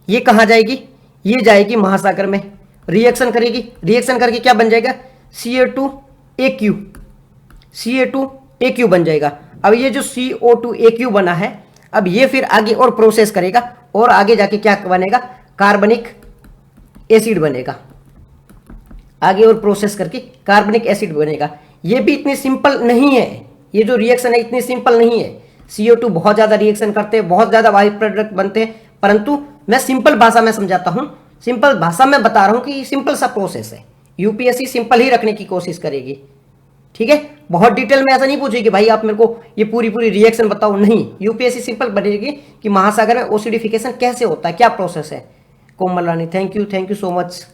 S1: ये कहाँ जाएगी, ये जाएगी महासागर में, रिएक्शन करेगी, रिएक्शन करके क्या बन जाएगा, Ca2AQ, Ca2AQ बन जाएगा। अब ये जो CO2AQ बना है, अब ये फिर आगे और प्रोसेस करेगा और आगे जाके क्या बनेगा, कार्बनिक एसिड बनेगा। आगे और प्रोसेस करके कार्बनिक एसिड बनेगा। ये भी इतनी सिंपल नहीं है, ये जो रिएक्शन है इतनी सिंपल नहीं है। CO2 बहुत ज़्यादा रिएक्शन करते हैं, बहुत ज़्यादा बाई प्रोडक्ट बनते हैं, परंतु मैं सिंपल भाषा में समझाता हूँ, सिंपल भाषा में बता रहा हूँ कि सिंपल सा प्रोसेस है। यूपीएससी सिंपल ही रखने की कोशिश करेगी, ठीक है। बहुत डिटेल में ऐसा नहीं पूछेगी भाई आप मेरे को ये पूरी पूरी रिएक्शन बताओ, नहीं। यूपीएससी सिंपल बनेगी कि महासागर में ओसिडिफिकेशन कैसे होता है, क्या प्रोसेस है। कोमल रानी थैंक यू सो मच,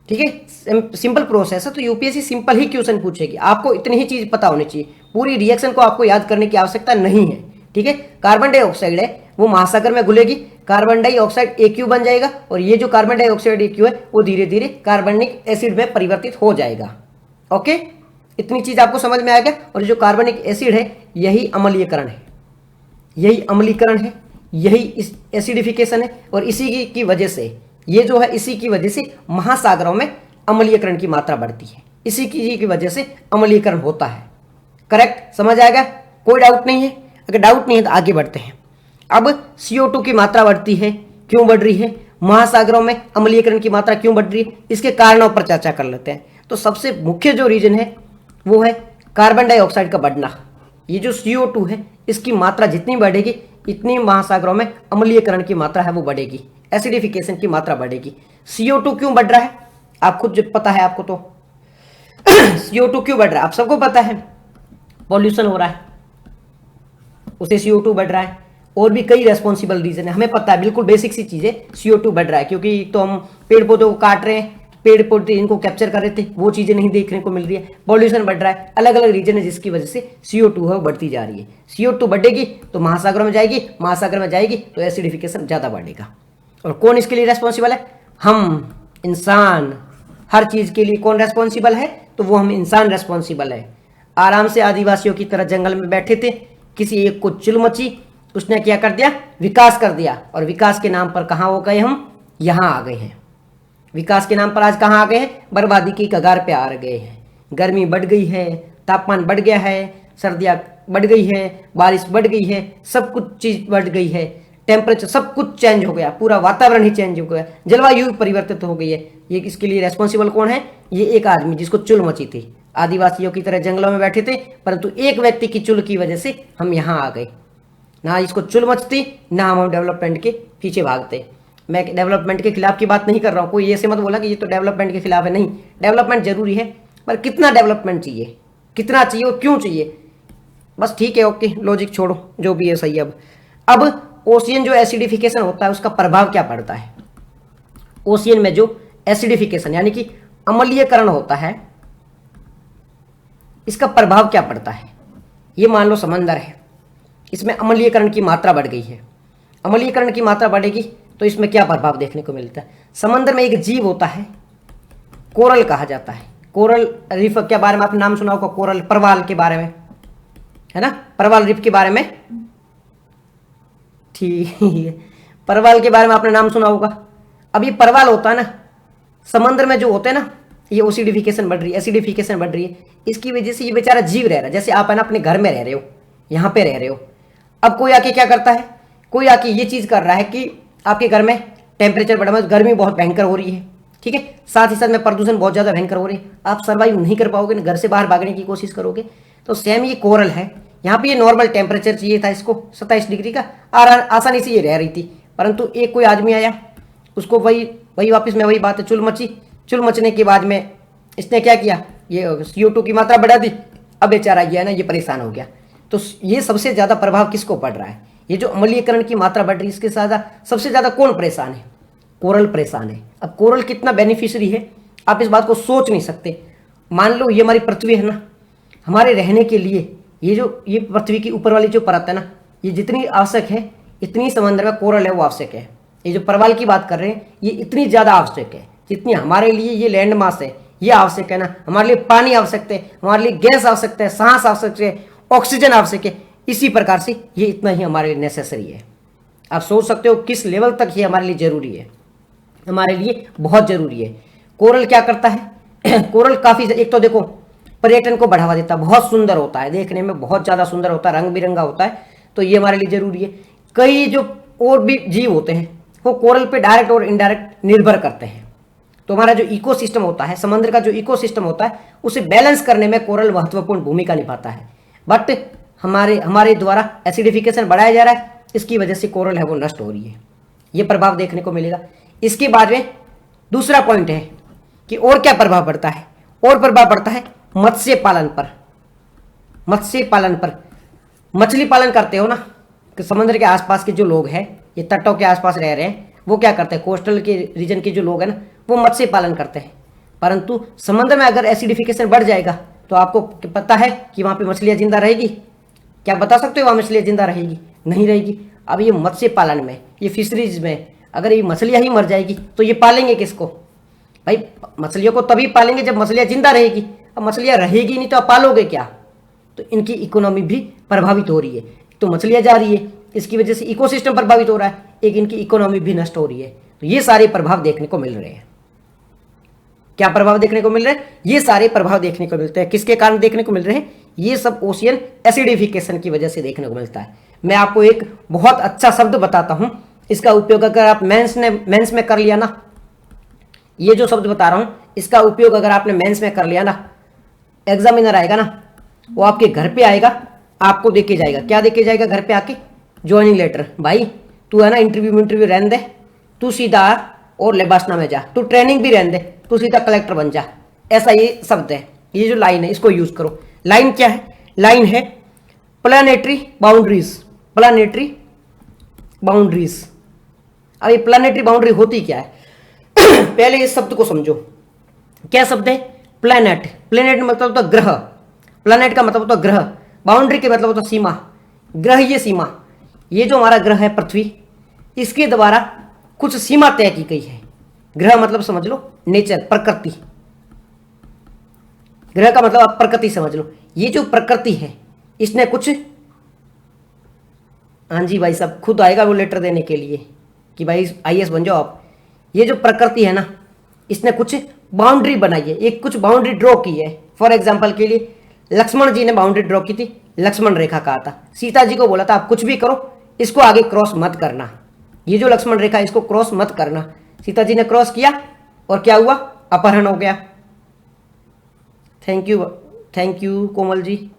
S1: ठीक है। सिंपल प्रोसेस है तो यूपीएससी सिंपल ही क्वेश्चन पूछेगी, आपको इतनी ही चीज पता होनी चाहिए, पूरी रिएक्शन को आपको याद करने की आवश्यकता नहीं है, ठीक है। कार्बन डाइऑक्साइड है वो महासागर में घुलेगी, कार्बन डाइऑक्साइड AQ बन जाएगा और ये जो कार्बन डाइऑक्साइड AQ है वो धीरे धीरे कार्बनिक एसिड में परिवर्तित हो जाएगा। ओके, इतनी चीज आपको समझ में आ गया। और जो कार्बनिक एसिड है यही अम्लीयकरण है, यही अम्लीकरण है, यही एसिडिफिकेशन है। और इसी की वजह से ये जो है, इसी की वजह से महासागरों में अम्लीयकरण की मात्रा बढ़ती है, इसी की वजह से अम्लीयकरण होता है। करेक्ट, समझ आएगा, कोई डाउट नहीं है। अगर डाउट नहीं है तो आगे बढ़ते हैं। अब CO2 की मात्रा बढ़ती है, क्यों बढ़ रही है, महासागरों में अम्लीयकरण की मात्रा क्यों बढ़ रही है, इसके कारणों पर चर्चा कर लेते हैं। तो सबसे मुख्य जो रीजन है वो है कार्बन डाइऑक्साइड का बढ़ना। ये जो CO2 है इसकी मात्रा जितनी बढ़ेगी इतनी महासागरों में अम्लीयकरण की मात्रा है वो बढ़ेगी, एसिडिफिकेशन की मात्रा बढ़ेगी। CO2 क्यों बढ़ रहा है, आप खुद जो पता है आपको, तो CO2 क्यों बढ़ रहा है आप सबको पता है, पॉल्यूशन हो रहा है उसे CO2 बढ़ रहा है। और भी कई रेस्पॉन्सिबल रीजन है, हमें पता है, बिल्कुल बेसिक सी चीज़ है, CO2 बढ़ रहा है क्योंकि तो हम पेड़ पौधों को काट रहे हैं, पेड़ पौधे इनको कैप्चर कर रहे थे, वो चीज़ें नहीं देखने को मिल रही है, पॉल्यूशन बढ़ रहा है, अलग अलग रीजन है जिसकी वजह से CO2 है वो बढ़ती जा रही है। CO2 बढ़ेगी तो महासागर में जाएगी, महासागर में जाएगी तो एसिडिफिकेशन ज़्यादा बढ़ेगा। और कौन इसके लिए रेस्पॉन्सिबल है, हम इंसान। हर चीज़ के लिए कौन रेस्पॉन्सिबल है, तो वो हम इंसान रेस्पॉन्सिबल है। आराम से आदिवासियों की तरह जंगल में बैठे थे, किसी एक को चुल मची, उसने क्या कर दिया, विकास कर दिया, और विकास के नाम पर कहाँ हो गए, हम यहाँ आ गए हैं। विकास के नाम पर आज कहाँ आ गए हैं, बर्बादी की कगार पे आ गए हैं। गर्मी बढ़ गई है, तापमान बढ़ गया है, सर्दियाँ बढ़ गई है, बारिश बढ़ गई है, सब कुछ चीज़ बढ़ गई है, टेम्परेचर सब कुछ चेंज हो गया, पूरा वातावरण ही चेंज हो गया, जलवायु परिवर्तित हो गई है। ये इसके लिए रेस्पॉन्सिबल कौन है, ये एक आदमी जिसको चुल मची थी। आदिवासियों की तरह जंगलों में बैठे थे, परंतु एक व्यक्ति की चुल की वजह से हम यहाँ आ गए। ना इसको चुल मचती, ना हम डेवलपमेंट के पीछे भागते। मैं डेवलपमेंट के खिलाफ की बात नहीं कर रहा हूँ, कोई ऐसे मत बोला कि ये तो डेवलपमेंट के खिलाफ है, नहीं, डेवलपमेंट जरूरी है, पर कितना डेवलपमेंट चाहिए, कितना चाहिए और क्यों चाहिए, बस ठीक है, ओके, लॉजिक छोड़ो, जो भी है सही। अब ओशियन जो एसिडिफिकेशन होता है उसका प्रभाव क्या पड़ता है। ओशियन में जो एसिडिफिकेशन यानी कि अम्लीयकरण होता है, इसका प्रभाव क्या पड़ता है। ये मान लो समंदर है, इसमें अम्लीयकरण की मात्रा बढ़ गई है, अम्लीयकरण की मात्रा बढ़ेगी तो इसमें क्या प्रभाव देखने को मिलता है। समंदर में एक जीव होता है, कोरल कहा जाता है, कोरल रीफ के बारे में आपने नाम सुना होगा, कोरल परवाल के बारे में, है ना, परवाल रीफ के बारे में, ठीक है, परवाल के बारे में आपने नाम सुना होगा। अब ये परवाल होता है ना, समंदर में जो होते हैं ना, ये ओसिडिफिकेशन बढ़ रही है, एसिडिफिकेशन बढ़ रही है, इसकी वजह से ये बेचारा जीव रह रहा है। जैसे आप है ना अपने घर में रह रहे हो, यहाँ पे रह रहे हो, अब कोई आके क्या करता है, कोई आके ये चीज़ कर रहा है कि आपके घर में टेम्परेचर बढ़ा हुआ है, गर्मी बहुत भयंकर हो रही है, ठीक है, साथ ही साथ में प्रदूषण बहुत ज़्यादा भयंकर हो रही है, आप सर्वाइव नहीं कर पाओगे, घर से बाहर भागने की कोशिश करोगे। तो सेम ये कोरल है, यहाँ पे ये नॉर्मल टेम्परेचर चाहिए था इसको 27 डिग्री का, आसानी से ये रह रही थी, परंतु एक कोई आदमी आया, उसको वही वापस में वही बात है, चुल मचने के बाद में इसने क्या किया, ये CO2 की मात्रा बढ़ा दी, अब बेचारा ये है ना, ये परेशान हो गया। तो ये सबसे ज़्यादा प्रभाव किसको पड़ रहा है, ये जो अम्लीकरण की मात्रा बढ़ रही है, इसके साथ सबसे ज़्यादा कौन परेशान है, कोरल परेशान है। अब कोरल कितना बेनिफिशियरी है, आप इस बात को सोच नहीं सकते। मान लो ये हमारी पृथ्वी है ना, हमारे रहने के लिए ये पृथ्वी की ऊपर वाली जो परत है ना, ये जितनी आवश्यक है, इतनी समुद्र में कोरल है वो आवश्यक है। ये जो परवाल की बात कर रहे हैं, ये इतनी ज़्यादा आवश्यक है जितनी हमारे लिए ये लैंड मास है ये आवश्यक है ना। हमारे लिए पानी आवश्यक है, हमारे लिए गैस आवश्यक है, सांस आवश्यक है, ऑक्सीजन आवश्यक है, इसी प्रकार से ये इतना ही हमारे लिए नेसेसरी है। आप सोच सकते हो किस लेवल तक ये हमारे लिए जरूरी है, हमारे लिए बहुत जरूरी है। कोरल क्या करता है कोरल काफ़ी, एक तो देखो पर्यटन को बढ़ावा देता है, बहुत सुंदर होता है, देखने में बहुत ज़्यादा सुंदर होता है, रंग बिरंगा होता है, तो ये हमारे लिए जरूरी है। कई जो और भी जीव होते हैं वो कोरल पे डायरेक्ट और इनडायरेक्ट निर्भर करते हैं। तो हमारा जो इकोसिस्टम होता है, समुद्र का जो इकोसिस्टम होता है, उसे बैलेंस करने में कोरल महत्वपूर्ण भूमिका निभाता है। बट हमारे द्वारा एसिडिफिकेशन बढ़ाया जा रहा है, इसकी वजह से कोरल है वो नष्ट हो रही है, ये प्रभाव देखने को मिलेगा। इसके बाद में दूसरा पॉइंट है कि और क्या प्रभाव पड़ता है, और प्रभाव पड़ता है मत्स्य पालन पर। मत्स्य पालन पर, मछली पालन करते हो ना, कि समुद्र के आसपास के जो लोग हैं, ये तटों के आसपास रह रहे हैं, वो क्या करते हैं, कोस्टल के रीजन के जो लोग हैं ना, वो मत्स्य पालन करते हैं। परंतु समुद्र में अगर एसिडिफिकेशन बढ़ जाएगा तो आपको पता है कि वहाँ पे मछलियाँ जिंदा रहेगी? क्या बता सकते हो वहाँ मछलियाँ जिंदा रहेगी? नहीं रहेगी। अब ये मत्स्य पालन में, ये फिशरीज में अगर ये मछलियाँ ही मर जाएगी तो ये पालेंगे किसको? भाई मछलियों को तभी पालेंगे जब मछलियाँ जिंदा रहेगी। अब मछलियाँ रहेगी नहीं तो आप पालोगे क्या? तो इनकी इकोनॉमी भी प्रभावित हो रही है। तो मछलियाँ जा रही है, इसकी वजह से इकोसिस्टम प्रभावित हो रहा है, एक इनकी इकोनॉमी भी नष्ट हो रही है। तो ये सारे प्रभाव देखने को मिल रहे हैं। क्या प्रभाव देखने को मिल रहे हैं? ये सारे प्रभाव देखने को मिलते हैं। किसके कारण देखने को मिल रहे हैं? ये सब ओशियन एसिडिफिकेशन की वजह से देखने को मिलता है। मैं आपको एक बहुत अच्छा शब्द बताता हूं, इसका उपयोग अगर आप मेंस में कर लिया ना, ये जो शब्द बता रहा हूं इसका उपयोग अगर आपने मेंस में कर लिया ना, एग्जामिनर आएगा ना, वो आपके घर पे आएगा, आपको देके जाएगा। क्या देके जाएगा घर पे आके? Joining letter. भाई तू है ना इंटरव्यू रहने दे, तू सीधा और लेबासना में जा, तू ट्रेनिंग भी रहने दे, तू सीधा कलेक्टर बन जा। ऐसा ये शब्द है, ये जो लाइन है इसको यूज करो। लाइन क्या है? लाइन है प्लानेटरी बाउंड्रीज। Planetary boundaries. अब ये प्लानेटरी बाउंड्री होती क्या है? पहले इस शब्द को समझो। क्या शब्द है? प्लैनेट। प्लैनेट मतलब होता ग्रह, प्लैनेट का मतलब होता ग्रह, बाउंड्री के मतलब होता सीमा। ग्रह ये सीमा, ये जो हमारा ग्रह है पृथ्वी, इसके द्वारा कुछ सीमा तय की गई है। ग्रह मतलब समझ लो नेचर, प्रकृति। ग्रह का मतलब आप प्रकृति समझ लो। ये जो प्रकृति है इसने कुछ, हाँ जी भाई साहब खुद आएगा वो लेटर देने के लिए कि भाई IAS बन जाओ आप। ये जो प्रकृति है ना, इसने कुछ बाउंड्री बनाई है, एक कुछ बाउंड्री ड्रॉ की है। फॉर एग्जाम्पल के लिए लक्ष्मण जी ने बाउंड्री ड्रॉ की थी, लक्ष्मण रेखा कहा था। सीता जी को बोला था आप कुछ भी करो, इसको आगे क्रॉस मत करना, ये जो लक्ष्मण रेखा इसको क्रॉस मत करना। सीता जी ने क्रॉस किया और क्या हुआ? अपहरण हो गया। Thank you Komal ji.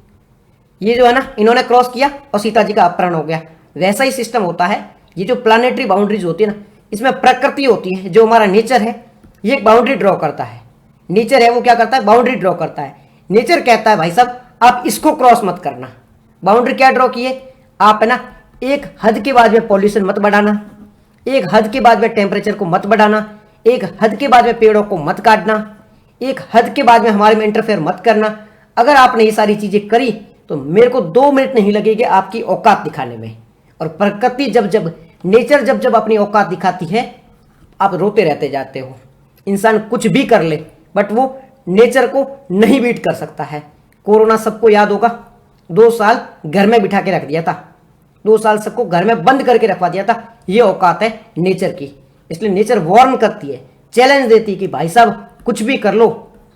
S1: ये जो है ना, इन्होंने क्रॉस किया और सीता जी का अपहरण हो गया। वैसा ही सिस्टम होता है। ये जो प्लानेटरी बाउंड्रीज होती है ना, इसमें प्रकृति होती है, जो हमारा नेचर है, ये एक बाउंड्री ड्रॉ करता है। नेचर है वो क्या करता है? बाउंड्री ड्रॉ करता है। नेचर कहता है भाई साहब आप इसको क्रॉस मत करना। बाउंड्री क्या ड्रॉ की है? आप है ना एक हद के बाद में पॉल्यूशन मत बढ़ाना, एक हद के बाद में टेम्परेचर को मत बढ़ाना, एक हद के बाद में पेड़ों को मत काटना, एक हद के बाद में हमारे में इंटरफेयर मत करना। अगर आपने ये सारी चीजें करी तो मेरे को 2 मिनट नहीं लगेंगे आपकी औकात दिखाने में। और प्रकृति जब नेचर जब अपनी औकात दिखाती है, आप रोते रहते जाते हो। इंसान कुछ भी कर ले बट वो नेचर को नहीं बीट कर सकता है। कोरोना सबको याद होगा, 2 साल घर में बिठा के रख दिया था, 2 साल सबको घर में बंद करके रखवा दिया था। ये औकात है नेचर की। इसलिए नेचर वार्न करती है, चैलेंज देती है कि भाई साहब कुछ भी कर लो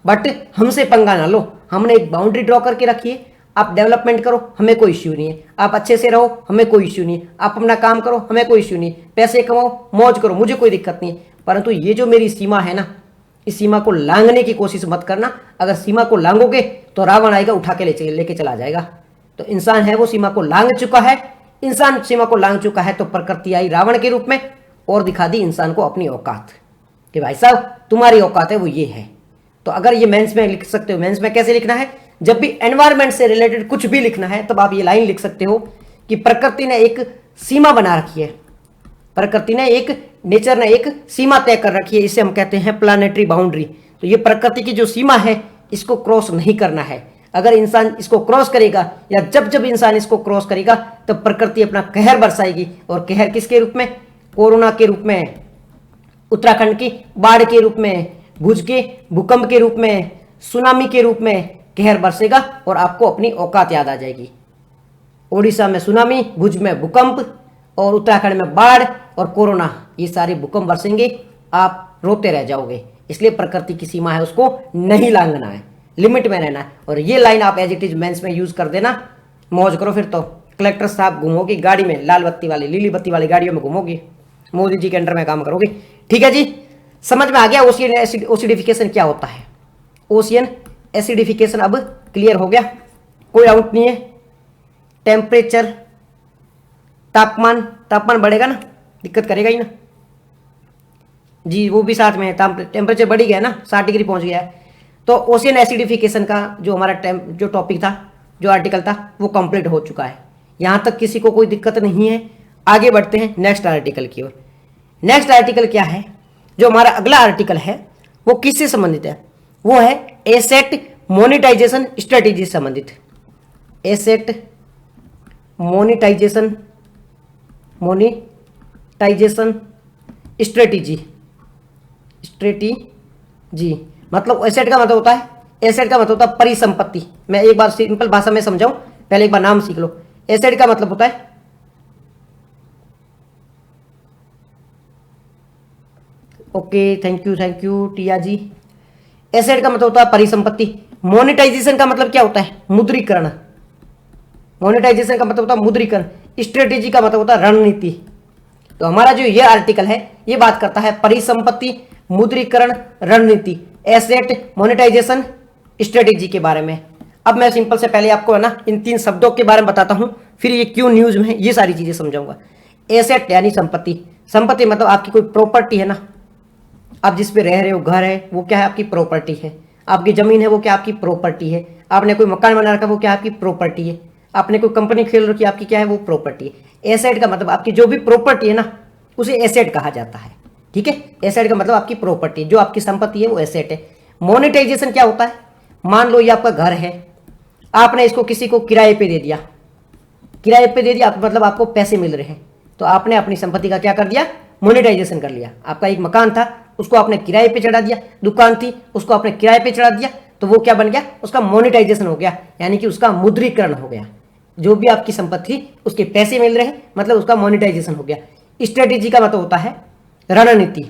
S1: बट हमसे पंगा ना लो। हमने एक बाउंड्री ड्रॉ करके रखी है, आप डेवलपमेंट करो, हमें कोई इश्यू नहीं है, आप अच्छे से रहो, हमें कोई इश्यू नहीं है, आप अपना काम करो, हमें कोई इश्यू नहीं है, पैसे कमाओ, मौज करो, मुझे कोई दिक्कत नहीं है। परंतु ये जो मेरी सीमा है ना, इस सीमा को लांघने की कोशिश मत करना। अगर सीमा को लांघोगे तो रावण आएगा, उठा के लेके चला जाएगा। तो इंसान है वो सीमा को लांघ चुका है। इंसान सीमा को लांघ चुका है तो प्रकृति आई रावण के रूप में और दिखा दी इंसान को अपनी औकात कि भाई साहब तुम्हारी औकात है वो ये है। तो अगर ये मेंस में लिख सकते हो, मेंस में कैसे लिखना है, जब भी एनवायरमेंट से रिलेटेड कुछ भी लिखना है तब आप ये लाइन लिख सकते हो कि प्रकृति ने एक सीमा बना रखी है, प्रकृति ने एक, नेचर ने एक सीमा तय कर रखी है, इसे हम कहते हैं प्लानेटरी बाउंड्री। तो ये प्रकृति की जो सीमा है इसको क्रॉस नहीं करना है। अगर इंसान इसको क्रॉस करेगा या जब जब इंसान इसको क्रॉस करेगा तब प्रकृति अपना कहर बरसाएगी। और कहर किसके रूप में, कोरोना के रूप में, उत्तराखंड की बाढ़ के रूप में, भुज के भूकंप के रूप में, सुनामी के रूप में कहर बरसेगा और आपको अपनी औकात याद आ जाएगी। ओडिशा में सुनामी, भुज में भूकंप और उत्तराखंड में बाढ़ और कोरोना, ये सारे भूकंप बरसेंगे, आप रोते रह जाओगे। इसलिए प्रकृति की सीमा है उसको नहीं लांघना है, लिमिट में रहना है। और ये लाइन आप एज इट इज मेंस में यूज कर देना, मौज करो। फिर तो कलेक्टर साहब घूमोगी गाड़ी में, लाल बत्ती वाली लीली बत्ती वाली गाड़ियों में घूमोगी, मोदी जी के अंडर में काम करोगे। ठीक है जी, समझ में आ गया ओशियन एसिडिफिकेशन क्या होता है। ओशियन एसिडिफिकेशन अब क्लियर हो गया, कोई डाउट नहीं है। टेम्परेचर, तापमान बढ़ेगा ना, दिक्कत करेगा ही ना जी, वो भी साथ में है। टेम्परेचर बढ़ गया ना, 60 डिग्री पहुंच गया है। तो ओशियन एसिडिफिकेशन का जो हमारा जो टॉपिक था, जो आर्टिकल था, वो कंप्लीट हो चुका है। यहां तक किसी को कोई दिक्कत नहीं है। आगे बढ़ते हैं नेक्स्ट आर्टिकल की ओर। नेक्स्ट आर्टिकल क्या है, जो हमारा अगला आर्टिकल है वो किससे संबंधित है, वो है एसेट मोनेटाइजेशन स्ट्रेटेजी से संबंधित। एसेट मोनेटाइजेशन स्ट्रेटेजी मतलब एसेट का मतलब होता है, एसेट का मतलब होता है परिसंपत्ति। मैं एक बार सिंपल भाषा में समझाऊं, पहले एक बार नाम सीख लो। एसेट का मतलब होता है, okay, thank you Tia ji. Asset का मतलब होता है परिसंपत्ति। मोनेटाइजेशन का मतलब क्या होता है, मुद्रीकरण। मोनेटाइजेशन का मतलब होता है मुद्रीकरण। स्ट्रेटेजी का मतलब होता है रणनीति। तो हमारा जो ये आर्टिकल है ये बात करता है परिसंपत्ति, मुद्रीकरण, रणनीति, एसेट मोनेटाइजेशन स्ट्रेटेजी के बारे में। अब मैं सिंपल से पहले आपको है ना इन 3 शब्दों के बारे में बताता हूं, फिर ये क्यों न्यूज में है ये सारी चीजें समझाऊंगा। एसेट यानी संपत्ति। संपत्ति मतलब आपकी कोई प्रॉपर्टी है ना, आप जिस पे रह रहे हो, घर है, वो क्या है, आपकी प्रॉपर्टी है। आपकी जमीन है, वो क्या आपकी प्रॉपर्टी है। आपने कोई मकान बना रखा, वो क्या आपकी प्रॉपर्टी है। आपने कोई कंपनी खोल रखी, आपकी क्या है, वो प्रॉपर्टी है। एसेट का मतलब आपकी जो भी प्रॉपर्टी है ना, उसे एसेट कहा जाता है। ठीक है, एसेट का मतलब आपकी प्रॉपर्टी, जो आपकी संपत्ति है वो एसेट है। मोनेटाइजेशन क्या होता है, मान लो ये आपका घर है, आपने इसको किसी को किराए पे दे दिया, किराए पे दे दिया मतलब आपको पैसे मिल रहे हैं, तो आपने अपनी संपत्ति का क्या कर दिया, मोनेटाइजेशन कर लिया। आपका एक मकान था, उसको आपने किराए पे चढ़ा दिया, दुकान थी उसको आपने किराए पे चढ़ा दिया, तो वो क्या बन गया, उसका मोनेटाइजेशन हो गया, यानी कि उसका मुद्रीकरण हो गया। जो भी आपकी संपत्ति थी उसके पैसे मिल रहे हैं, मतलब उसका मोनेटाइजेशन हो गया। स्ट्रेटेजी का मतलब होता है रणनीति।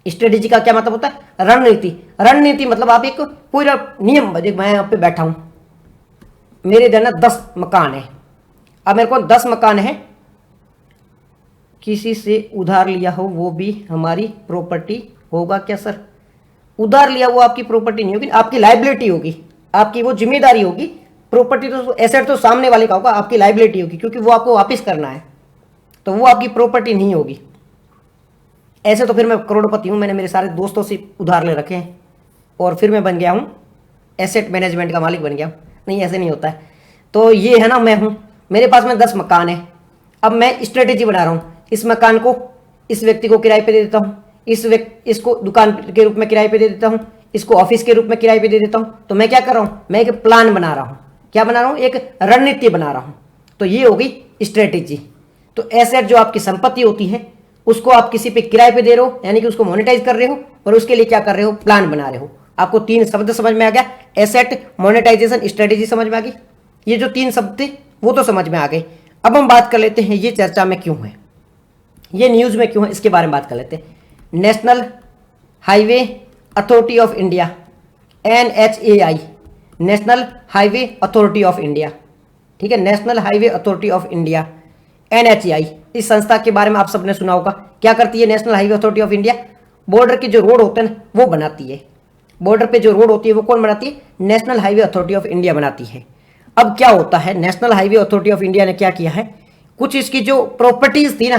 S1: स्ट्रेटेजी का क्या मतलब होता है, रणनीति। रणनीति मतलब आप एक पूरा नियम, मैं यहाँ पे बैठा हूं, मेरे इधर ना 10 मकान है, अब मेरे को 10 मकान है, किसी से उधार लिया हो वो भी हमारी प्रॉपर्टी होगा क्या सर? उधार लिया वो आपकी प्रॉपर्टी नहीं होगी, आपकी लाइबिलिटी होगी, आपकी वो जिम्मेदारी होगी। प्रॉपर्टी तो, एसेट तो सामने वाले का होगा, आपकी लाइबिलिटी होगी, क्योंकि वो आपको वापस करना है, तो वो आपकी प्रॉपर्टी नहीं होगी। ऐसे तो फिर मैं करोड़पति हूं, मैंने मेरे सारे दोस्तों से उधार ले रखे हैं और फिर मैं बन गया हूं एसेट मैनेजमेंट का मालिक बन गया हूं। नहीं, ऐसे नहीं होता है। तो ये है ना, मैं हूं, मेरे पास में 10 मकान है, अब मैं स्ट्रेटेजी बना रहा हूं। इस मकान को इस व्यक्ति को किराए पे दे देता हूं, इसको दुकान के रूप में किराए पे दे देता हूं, इसको ऑफिस के रूप में किराए पे दे देता हूं। तो मैं क्या कर रहा हूं, मैं एक प्लान बना रहा हूं। क्या बना रहा हूं, एक रणनीति बना रहा हूं। तो ये होगी स्ट्रेटेजी। तो एसेट जो आपकी संपत्ति होती है उसको आप किसी पे किराए पे दे रहे हो, यानी कि उसको मोनेटाइज कर रहे हो, और उसके लिए क्या कर रहे हो, प्लान बना रहे हो। आपको 3 शब्द समझ में आ गया, एसेट, मोनेटाइजेशन, स्ट्रेटेजी समझ में आ गई। ये जो 3 शब्द थे वो तो समझ में आ गए। अब हम बात कर लेते हैं ये चर्चा में क्यों है, ये न्यूज में क्यों है, इसके बारे में बात कर लेते हैं। National highway authority of India, NHAI, national highway authority of India. ठीक है, national highway authority of India, NHAI। इस संस्था के बारे में आप सबने सुना होगा। क्या करती है national highway authority of India? Border के जो रोड होते हैं ना वो बनाती है। बॉर्डर पे जो रोड होती है वो कौन बनाती है? National highway authority of India बनाती है। अब क्या होता है, national highway authority of India ने क्या किया है, कुछ इसकी जो प्रॉपर्टीज थी ना,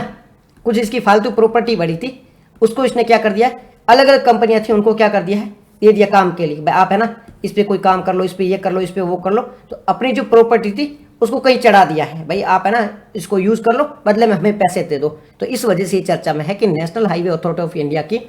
S1: कुछ इसकी फालतू प्रॉपर्टी बड़ी थी, उसको इसने क्या कर दिया, अलग अलग कंपनियां थी उनको क्या कर दिया है, दे दिया काम के लिए। भाई आप है ना इस पे कोई काम कर लो, इस पे ये कर लो, इस पे वो कर लो। तो अपनी जो प्रॉपर्टी थी उसको कहीं चढ़ा दिया है, भाई आप है ना इसको यूज कर लो, बदले में हमें पैसे दे दो। तो इस वजह से ये चर्चा में है कि national highway authority of India की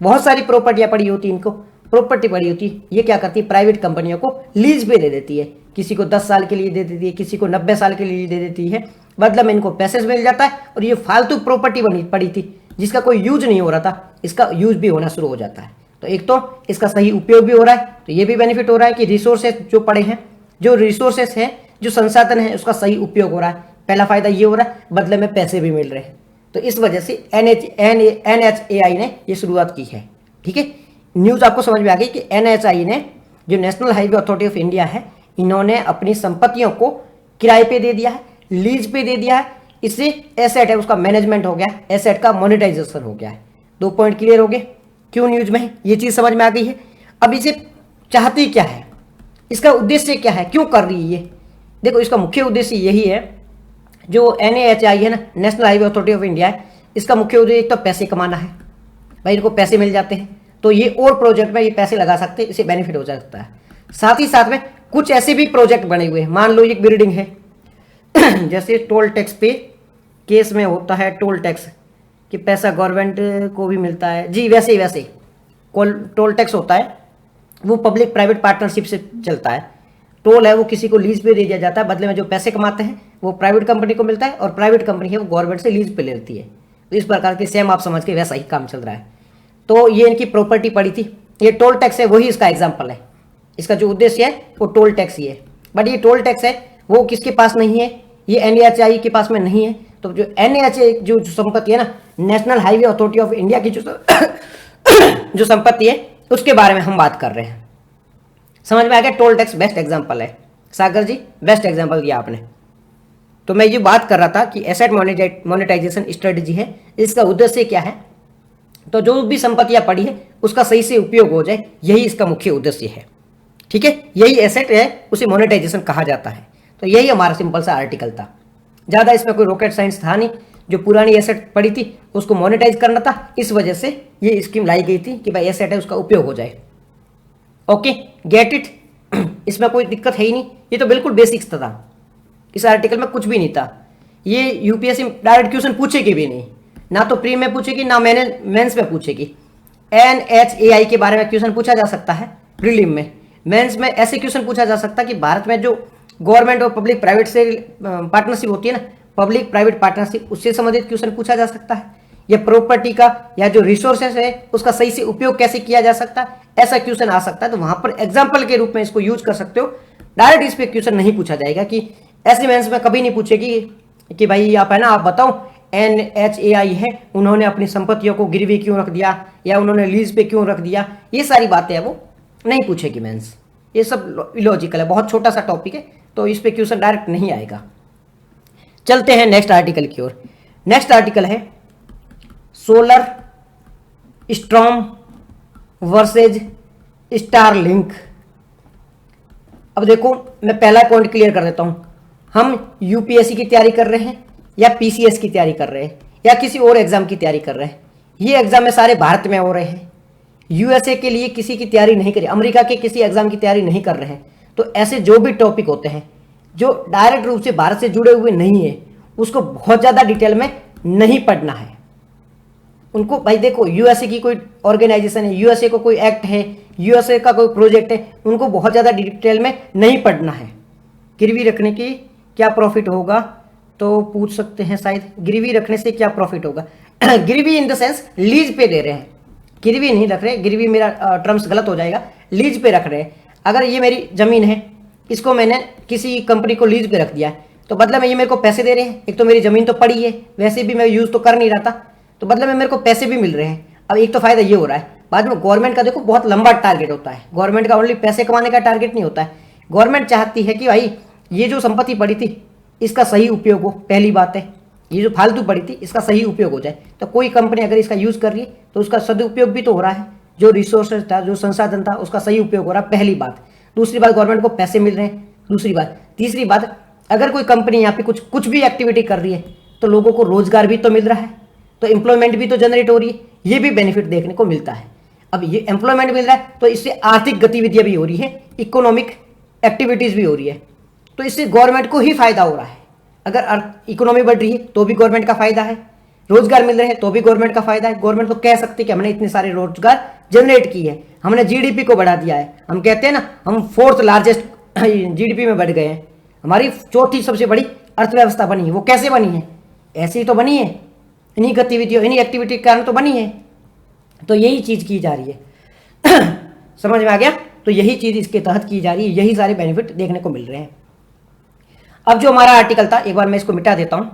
S1: बहुत सारी प्रॉपर्टियां पड़ी होती, इनको प्रॉपर्टी पड़ी होती, ये क्या करती है, प्राइवेट कंपनियों को लीज पे दे देती है। किसी को 10 साल के लिए दे देती है, किसी को 90 साल के लिए दे देती है, बदले में इनको पैसे मिल जाता है। और ये फालतू प्रॉपर्टी बनी पड़ी थी जिसका कोई यूज नहीं हो रहा था, इसका यूज भी होना शुरू हो जाता है। तो एक तो इसका सही उपयोग भी हो रहा है, तो ये भी बेनिफिट हो रहा है कि रिसोर्सेज जो पड़े हैं, जो रिसोर्सेज हैं, जो संसाधन है, उसका सही उपयोग हो रहा है। पहला फायदा ये हो रहा है, बदले में पैसे भी मिल रहे हैं। तो इस वजह से NHAI ने ये शुरुआत की है। ठीक है, न्यूज आपको समझ में आ गई कि NHAI ने, जो national highway authority of India है, इन्होंने अपनी संपत्तियों को किराए पे दे दिया है, लीज पे दे दिया है। इससे एसेट है उसका मैनेजमेंट हो गया, एसेट का मोनेटाइजेशन हो गया है। 2 पॉइंट क्लियर हो गए, क्यों न्यूज में है, ये चीज समझ में आ गई है। अब इसे चाहती क्या है, इसका उद्देश्य क्या है, क्यों कर रही है ये? देखो इसका मुख्य उद्देश्य यही है, जो NHAI है ना, national highway authority of India है, इसका मुख्य उद्देश्य एक तो पैसे कमाना है। भाई इनको पैसे मिल जाते हैं तो ये और प्रोजेक्ट में ये पैसे लगा सकते हैं, इसे बेनिफिट हो सकता है। साथ ही साथ में कुछ ऐसे भी प्रोजेक्ट बने हुए हैं, मान लो एक बिल्डिंग है जैसे टोल टैक्स पे केस में होता है, टोल टैक्स कि पैसा गवर्नमेंट को भी मिलता है जी, वैसे ही वैसे टोल टैक्स होता है, वो पब्लिक प्राइवेट पार्टनरशिप से चलता है। टोल है वो किसी को लीज पे दे दिया जाता है, बदले में जो पैसे कमाते हैं वो प्राइवेट कंपनी को मिलता है, और प्राइवेट कंपनी है वो गवर्नमेंट से लीज पे लेती है। तो इस प्रकार के सेम आप समझ के वैसा ही काम चल रहा है। तो ये इनकी प्रॉपर्टी पड़ी थी, ये टोल टैक्स है, वही इसका एग्जाम्पल है। इसका जो उद्देश्य है वो टोल टैक्स ही है, बट ये टोल टैक्स है वो किसके पास नहीं है, ये NHAI के पास में नहीं है। तो जो NHAI जो संपत्ति है ना, national highway authority of India की जो जो संपत्ति है उसके बारे में हम बात कर रहे हैं। समझ में आ गया? टोल टैक्स बेस्ट एग्जांपल है। सागर जी बेस्ट एग्जांपल दिया आपने। तो मैं ये बात कर रहा था कि एसेट मोनेटाइजेशन स्ट्रेटजी है, इसका उद्देश्य क्या है, तो जो भी संपत्तियां पड़ी है उसका सही से उपयोग हो जाए, यही इसका मुख्य उद्देश्य है। ठीक है, यही एसेट है, उसे मोनेटाइजेशन कहा जाता है। तो यही हमारा सिंपल सा आर्टिकल था, ज़्यादा इसमें कोई रॉकेट साइंस था नहीं। जो पुरानी एसेट पड़ी थी उसको मोनेटाइज करना था, इस वजह से ये स्कीम लाई गई थी कि भाई एसेट है उसका उपयोग हो जाए। Okay, get it? इसमें कोई दिक्कत है ही नहीं, ये तो बिल्कुल बेसिक्स था। इस आर्टिकल में कुछ भी नहीं था। ये यूपीएससी डायरेक्ट क्वेश्चन पूछेगी भी नहीं, ना तो प्री में पूछेगी ना मेंस में पूछेगी। NHAI के बारे में क्वेश्चन पूछा जा सकता है प्रीलिम में, मेंस में ऐसे क्वेश्चन पूछा जा सकता है कि भारत में जो गवर्नमेंट और पब्लिक प्राइवेट से पार्टनरशिप होती है ना, पब्लिक प्राइवेट पार्टनरशिप, उससे संबंधित क्वेश्चन पूछा जा सकता है। या प्रॉपर्टी का या जो रिसोर्सेस है उसका सही से उपयोग कैसे किया जा सकता है, ऐसा क्वेश्चन आ सकता है। तो वहां पर एग्जाम्पल के रूप में इसको यूज कर सकते हो। डायरेक्ट इस पे क्वेश्चन नहीं पूछा जाएगा कि ऐसे मेंस में कभी नहीं पूछेगी कि भाई आप है ना आप बताओ NHAI है उन्होंने अपनी संपत्तियों को गिरवी क्यों रख दिया या उन्होंने लीज पे क्यों रख दिया, ये सारी बातें है वो नहीं पूछेगी मेंस। ये सब इलॉजिकल है, बहुत छोटा सा टॉपिक है, तो इस पे क्वेश्चन डायरेक्ट नहीं आएगा। चलते हैं नेक्स्ट आर्टिकल की ओर। नेक्स्ट आर्टिकल है सोलर स्टॉर्म वर्सेज स्टारलिंक। अब देखो मैं पहला पॉइंट क्लियर कर देता हूं, हम यूपीएससी की तैयारी कर रहे हैं या पीसीएस की तैयारी कर रहे हैं या किसी और एग्जाम की तैयारी कर रहे हैं, ये एग्जाम में सारे भारत में हो रहे हैं। यूएसए के लिए किसी की तैयारी नहीं करी, अमेरिका के किसी एग्जाम की तैयारी नहीं कर रहे हैं। तो ऐसे जो भी टॉपिक होते हैं जो डायरेक्ट रूप से भारत से जुड़े हुए नहीं है, उसको बहुत ज़्यादा डिटेल में नहीं पढ़ना है उनको। भाई देखो यूएसए की कोई ऑर्गेनाइजेशन है, यूएसए को कोई एक्ट है, यूएसए का कोई प्रोजेक्ट है, उनको बहुत ज़्यादा डिटेल में नहीं पढ़ना है। गिरवी रखने की क्या प्रॉफिट होगा, तो पूछ सकते हैं शायद गिरवी रखने से क्या प्रॉफिट होगा। गिरवी इन द सेंस लीज पे दे रहे हैं, गिरवी नहीं रख रहे, गिरवी मेरा टर्म्स गलत हो जाएगा, लीज पे रख रहे हैं। अगर ये मेरी ज़मीन है, इसको मैंने किसी कंपनी को लीज पे रख दिया है, तो बदले में ये मेरे को पैसे दे रहे हैं। एक तो मेरी ज़मीन तो पड़ी है, वैसे भी मैं यूज़ तो कर नहीं रहा था, तो बदले में मेरे को पैसे भी मिल रहे हैं। अब एक तो फायदा ये हो रहा है। बाद में गवर्नमेंट का देखो बहुत लंबा टारगेट होता है, गवर्नमेंट का ओनली पैसे कमाने का टारगेट नहीं होता है, गवर्नमेंट चाहती है कि भाई ये जो संपत्ति पड़ी थी इसका सही उपयोग हो, पहली बात है, ये जो फालतू पड़ी थी इसका सही उपयोग हो जाए। तो कोई कंपनी अगर इसका यूज़ कर रही है तो उसका सदुपयोग भी तो हो रहा है, जो रिसोर्सेज था, जो संसाधन था, उसका सही उपयोग हो रहा है, पहली बात। दूसरी बात, गवर्नमेंट को पैसे मिल रहे हैं, दूसरी बात। तीसरी बात, अगर कोई कंपनी यहाँ पे कुछ भी एक्टिविटी कर रही है तो लोगों को रोजगार भी तो मिल रहा है, तो एम्प्लॉयमेंट भी तो जनरेट हो रही है, ये भी बेनिफिट देखने को मिलता है। अब ये एम्प्लॉयमेंट मिल रहा है तो इससे आर्थिक गतिविधियां भी हो रही है, इकोनॉमिक एक्टिविटीज भी हो रही है, तो इससे गवर्नमेंट को ही फायदा हो रहा है। अगर इकोनॉमी बढ़ रही है तो भी गवर्नमेंट का फायदा है, रोजगार मिल रहे हैं तो भी गवर्नमेंट का फायदा है। गवर्नमेंट तो कह सकती है कि हमने इतने सारे रोजगार जनरेट किए हैं, हमने जीडीपी को बढ़ा दिया है। हम कहते हैं ना, हम 4th लार्जेस्ट जीडीपी में बढ़ गए हैं, हमारी 4थी सबसे बड़ी अर्थव्यवस्था बनी है। वो कैसे बनी है? ऐसे ही तो बनी है, इन्हीं गतिविधियों, इन्हीं एक्टिविटी के कारण तो बनी है। तो यही चीज की जा रही है समझ में आ गया? तो यही चीज इसके तहत की जा रही है, यही सारे बेनिफिट देखने को मिल रहे हैं। अब जो हमारा आर्टिकल था, एक बार मैं इसको मिटा देता हूं,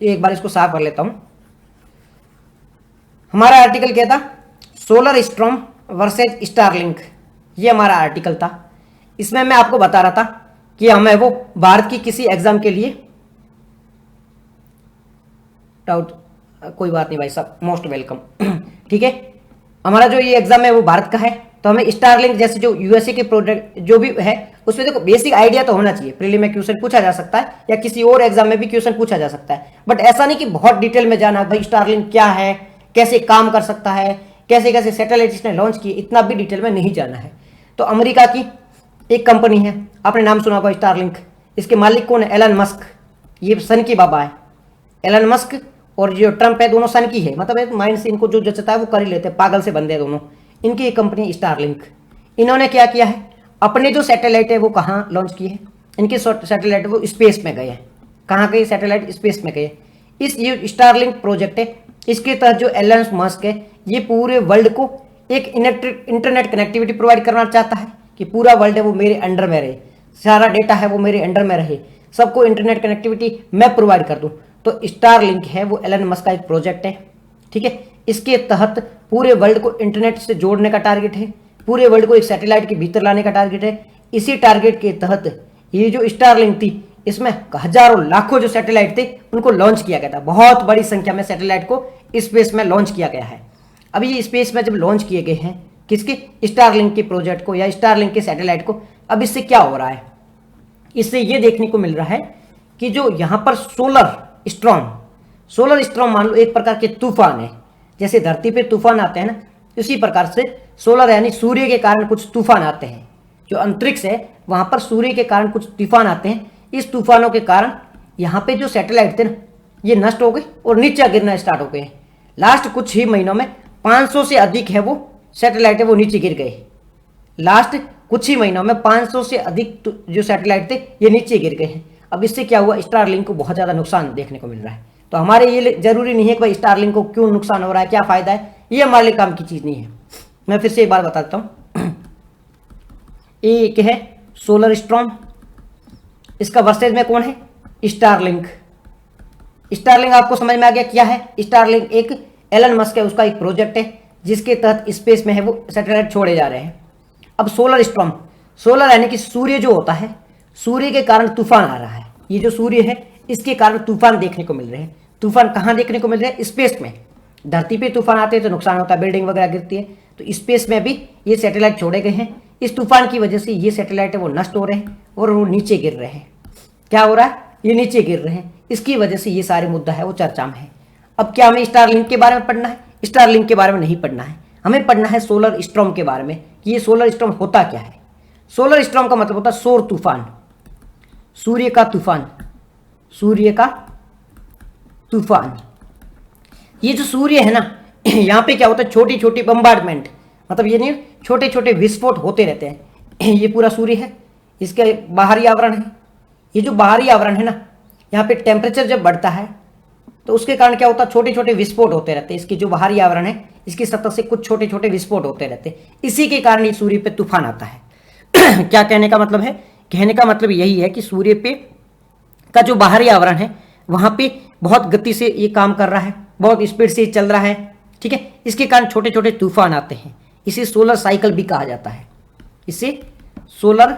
S1: एक बार इसको साफ कर लेता हूं। हमारा आर्टिकल क्या था? सोलर स्टॉर्म वर्सेज स्टारलिंक, ये हमारा आर्टिकल था। इसमें मैं आपको बता रहा था कि हमें वो भारत की किसी एग्जाम के लिए डाउट, कोई बात नहीं भाई साहब, मोस्ट वेलकम ठीक है। हमारा जो ये एग्जाम है वो भारत का है, तो हमें स्टारलिंक जैसे जो यूएसए के प्रोडक्ट जो भी है उसमें देखो बेसिक आइडिया तो होना चाहिए। प्रीलिम में क्वेश्चन पूछा जा सकता है या किसी और एग्जाम में भी क्वेश्चन पूछा जा सकता है, बट ऐसा नहीं कि बहुत डिटेल में जाना भाई स्टारलिंक क्या है, कैसे काम कर सकता है, कैसे कैसे सैटेलाइट इसने लॉन्च किए, इतना भी डिटेल में नहीं जाना है। तो अमेरिका की एक कंपनी है, आपने नाम सुना होगा स्टारलिंक, इसके मालिक कौन है? एलन मस्क, ये सन की बाबा है। एलन मस्क और जो ट्रंप है दोनों सन की है, मतलब माइंड से इनको जो जचता है वो कर ही लेते हैं, पागल से बंदे हैं दोनों। इनकी एक कंपनी स्टारलिंक, इन्होंने क्या किया है, अपने जो सैटेलाइट है वो कहाँ लॉन्च किए हैं? इनके सैटेलाइट वो स्पेस में गए हैं। कहाँ गए सैटेलाइट? स्पेस में गए। इस ये स्टारलिंक प्रोजेक्ट है, इसके तहत जो एलन मस्क है ये पूरे वर्ल्ड को एक इंटरनेट कनेक्टिविटी प्रोवाइड करना चाहता है कि पूरा वर्ल्ड है वो मेरे अंडर में रहे, सारा डेटा है वो मेरे अंडर में रहे, सबको इंटरनेट कनेक्टिविटी मैं प्रोवाइड कर दूं। तो स्टारलिंक है वो एलन मस्क का एक प्रोजेक्ट है, ठीक है। इसके तहत पूरे वर्ल्ड को इंटरनेट से जोड़ने का टारगेट है, पूरे वर्ल्ड को एक सैटेलाइट के भीतर लाने का टारगेट है। इसी टारगेट के तहत ये जो स्टारलिंक थी इसमें हजारों लाखों जो सैटेलाइट थे उनको लॉन्च किया गया था, बहुत बड़ी संख्या में सैटेलाइट को स्पेस में लॉन्च किया गया है। अब ये स्पेस में जब लॉन्च किए गए हैं किसके? स्टारलिंक के प्रोजेक्ट को या स्टारलिंक के सैटेलाइट को। अब इससे क्या हो रहा है? इससे ये देखने को मिल रहा है कि जो यहाँ पर सोलर स्टॉर्म मान लो एक प्रकार के तूफान है, जैसे धरती पे तूफान आते हैं ना, इसी प्रकार से सोलर यानी सूर्य के कारण कुछ तूफान आते हैं। जो अंतरिक्ष है वहां पर सूर्य के कारण कुछ तूफान आते हैं। इस तूफानों के कारण यहाँ पे जो सैटेलाइट थे ना ये नष्ट हो गए और नीचे गिरना स्टार्ट हो गए। लास्ट कुछ ही महीनों में 500 से अधिक है वो सैटेलाइट है वो नीचे गिर गए। लास्ट कुछ ही महीनों में 500 से अधिक जो सैटेलाइट थे ये नीचे गिर गए हैं। अब इससे क्या हुआ? स्टारलिंक को बहुत ज़्यादा नुकसान देखने को मिल रहा है। तो हमारे ये जरूरी नहीं है कि भाई स्टारलिंक को क्यों नुकसान हो रहा है, क्या फायदा है, ये हमारे लिए काम की चीज़ नहीं है। मैं फिर से एक बार बताता हूँ। एक है सोलर स्टॉर्म, इसका वर्सेज में कौन है? स्टारलिंक। स्टारलिंक आपको समझ में आ गया क्या है? स्टारलिंक एक एलन मस्क है उसका एक प्रोजेक्ट है जिसके तहत स्पेस में है वो सैटेलाइट छोड़े जा रहे हैं। अब सोलर स्टॉर्म, सोलर यानी कि सूर्य जो होता है, सूर्य के कारण तूफान आ रहा है। ये जो सूर्य है इसके कारण तूफान देखने को मिल रहे हैं। तूफान कहाँ देखने को मिल रहे हैं? स्पेस में। धरती पे तूफान आते हैं तो नुकसान होता है, बिल्डिंग वगैरह गिरती है, तो स्पेस में भी ये सैटेलाइट छोड़े गए हैं। इस तूफान की वजह से ये सैटेलाइट है वो नष्ट हो रहे हैं और वो नीचे गिर रहे हैं। क्या हो रहा है? ये नीचे गिर रहे हैं, इसकी वजह से ये सारे मुद्दा है वो चर्चा में है। अब क्या हमें स्टारलिंक के बारे में पढ़ना है? स्टारलिंक के बारे में नहीं पढ़ना है, हमें पढ़ना है सोलर स्टॉर्म के बारे में कि ये सोलर स्टॉर्म होता क्या है। सोलर स्टॉर्म का मतलब होता है सौर तूफान, सूर्य का तूफान, सूर्य का तूफान। ये जो सूर्य है ना यहाँ पे क्या होता है? छोटी छोटी बम्बार्डमेंट, मतलब ये नहीं, छोटे छोटे विस्फोट होते रहते हैं। ये पूरा सूर्य है, इसके बाहरी आवरण है। ये जो बाहरी आवरण है ना, यहाँ पे टेम्परेचर जब बढ़ता है तो उसके कारण क्या होता है? छोटे छोटे विस्फोट होते रहते हैं। इसकी जो बाहरी आवरण है इसकी सतह से कुछ छोटे छोटे विस्फोट होते रहते हैं, इसी के कारण ये सूर्य पे तूफान आता है। क्या कहने का मतलब है? कहने का मतलब यही है कि सूर्य पे का जो बाहरी आवरण है वहां पे बहुत गति से ये काम कर रहा है, बहुत स्पीड से चल रहा है, ठीक है। इसके कारण छोटे छोटे तूफान आते हैं, इसे सोलर साइकिल भी कहा जाता है। इसे सोलर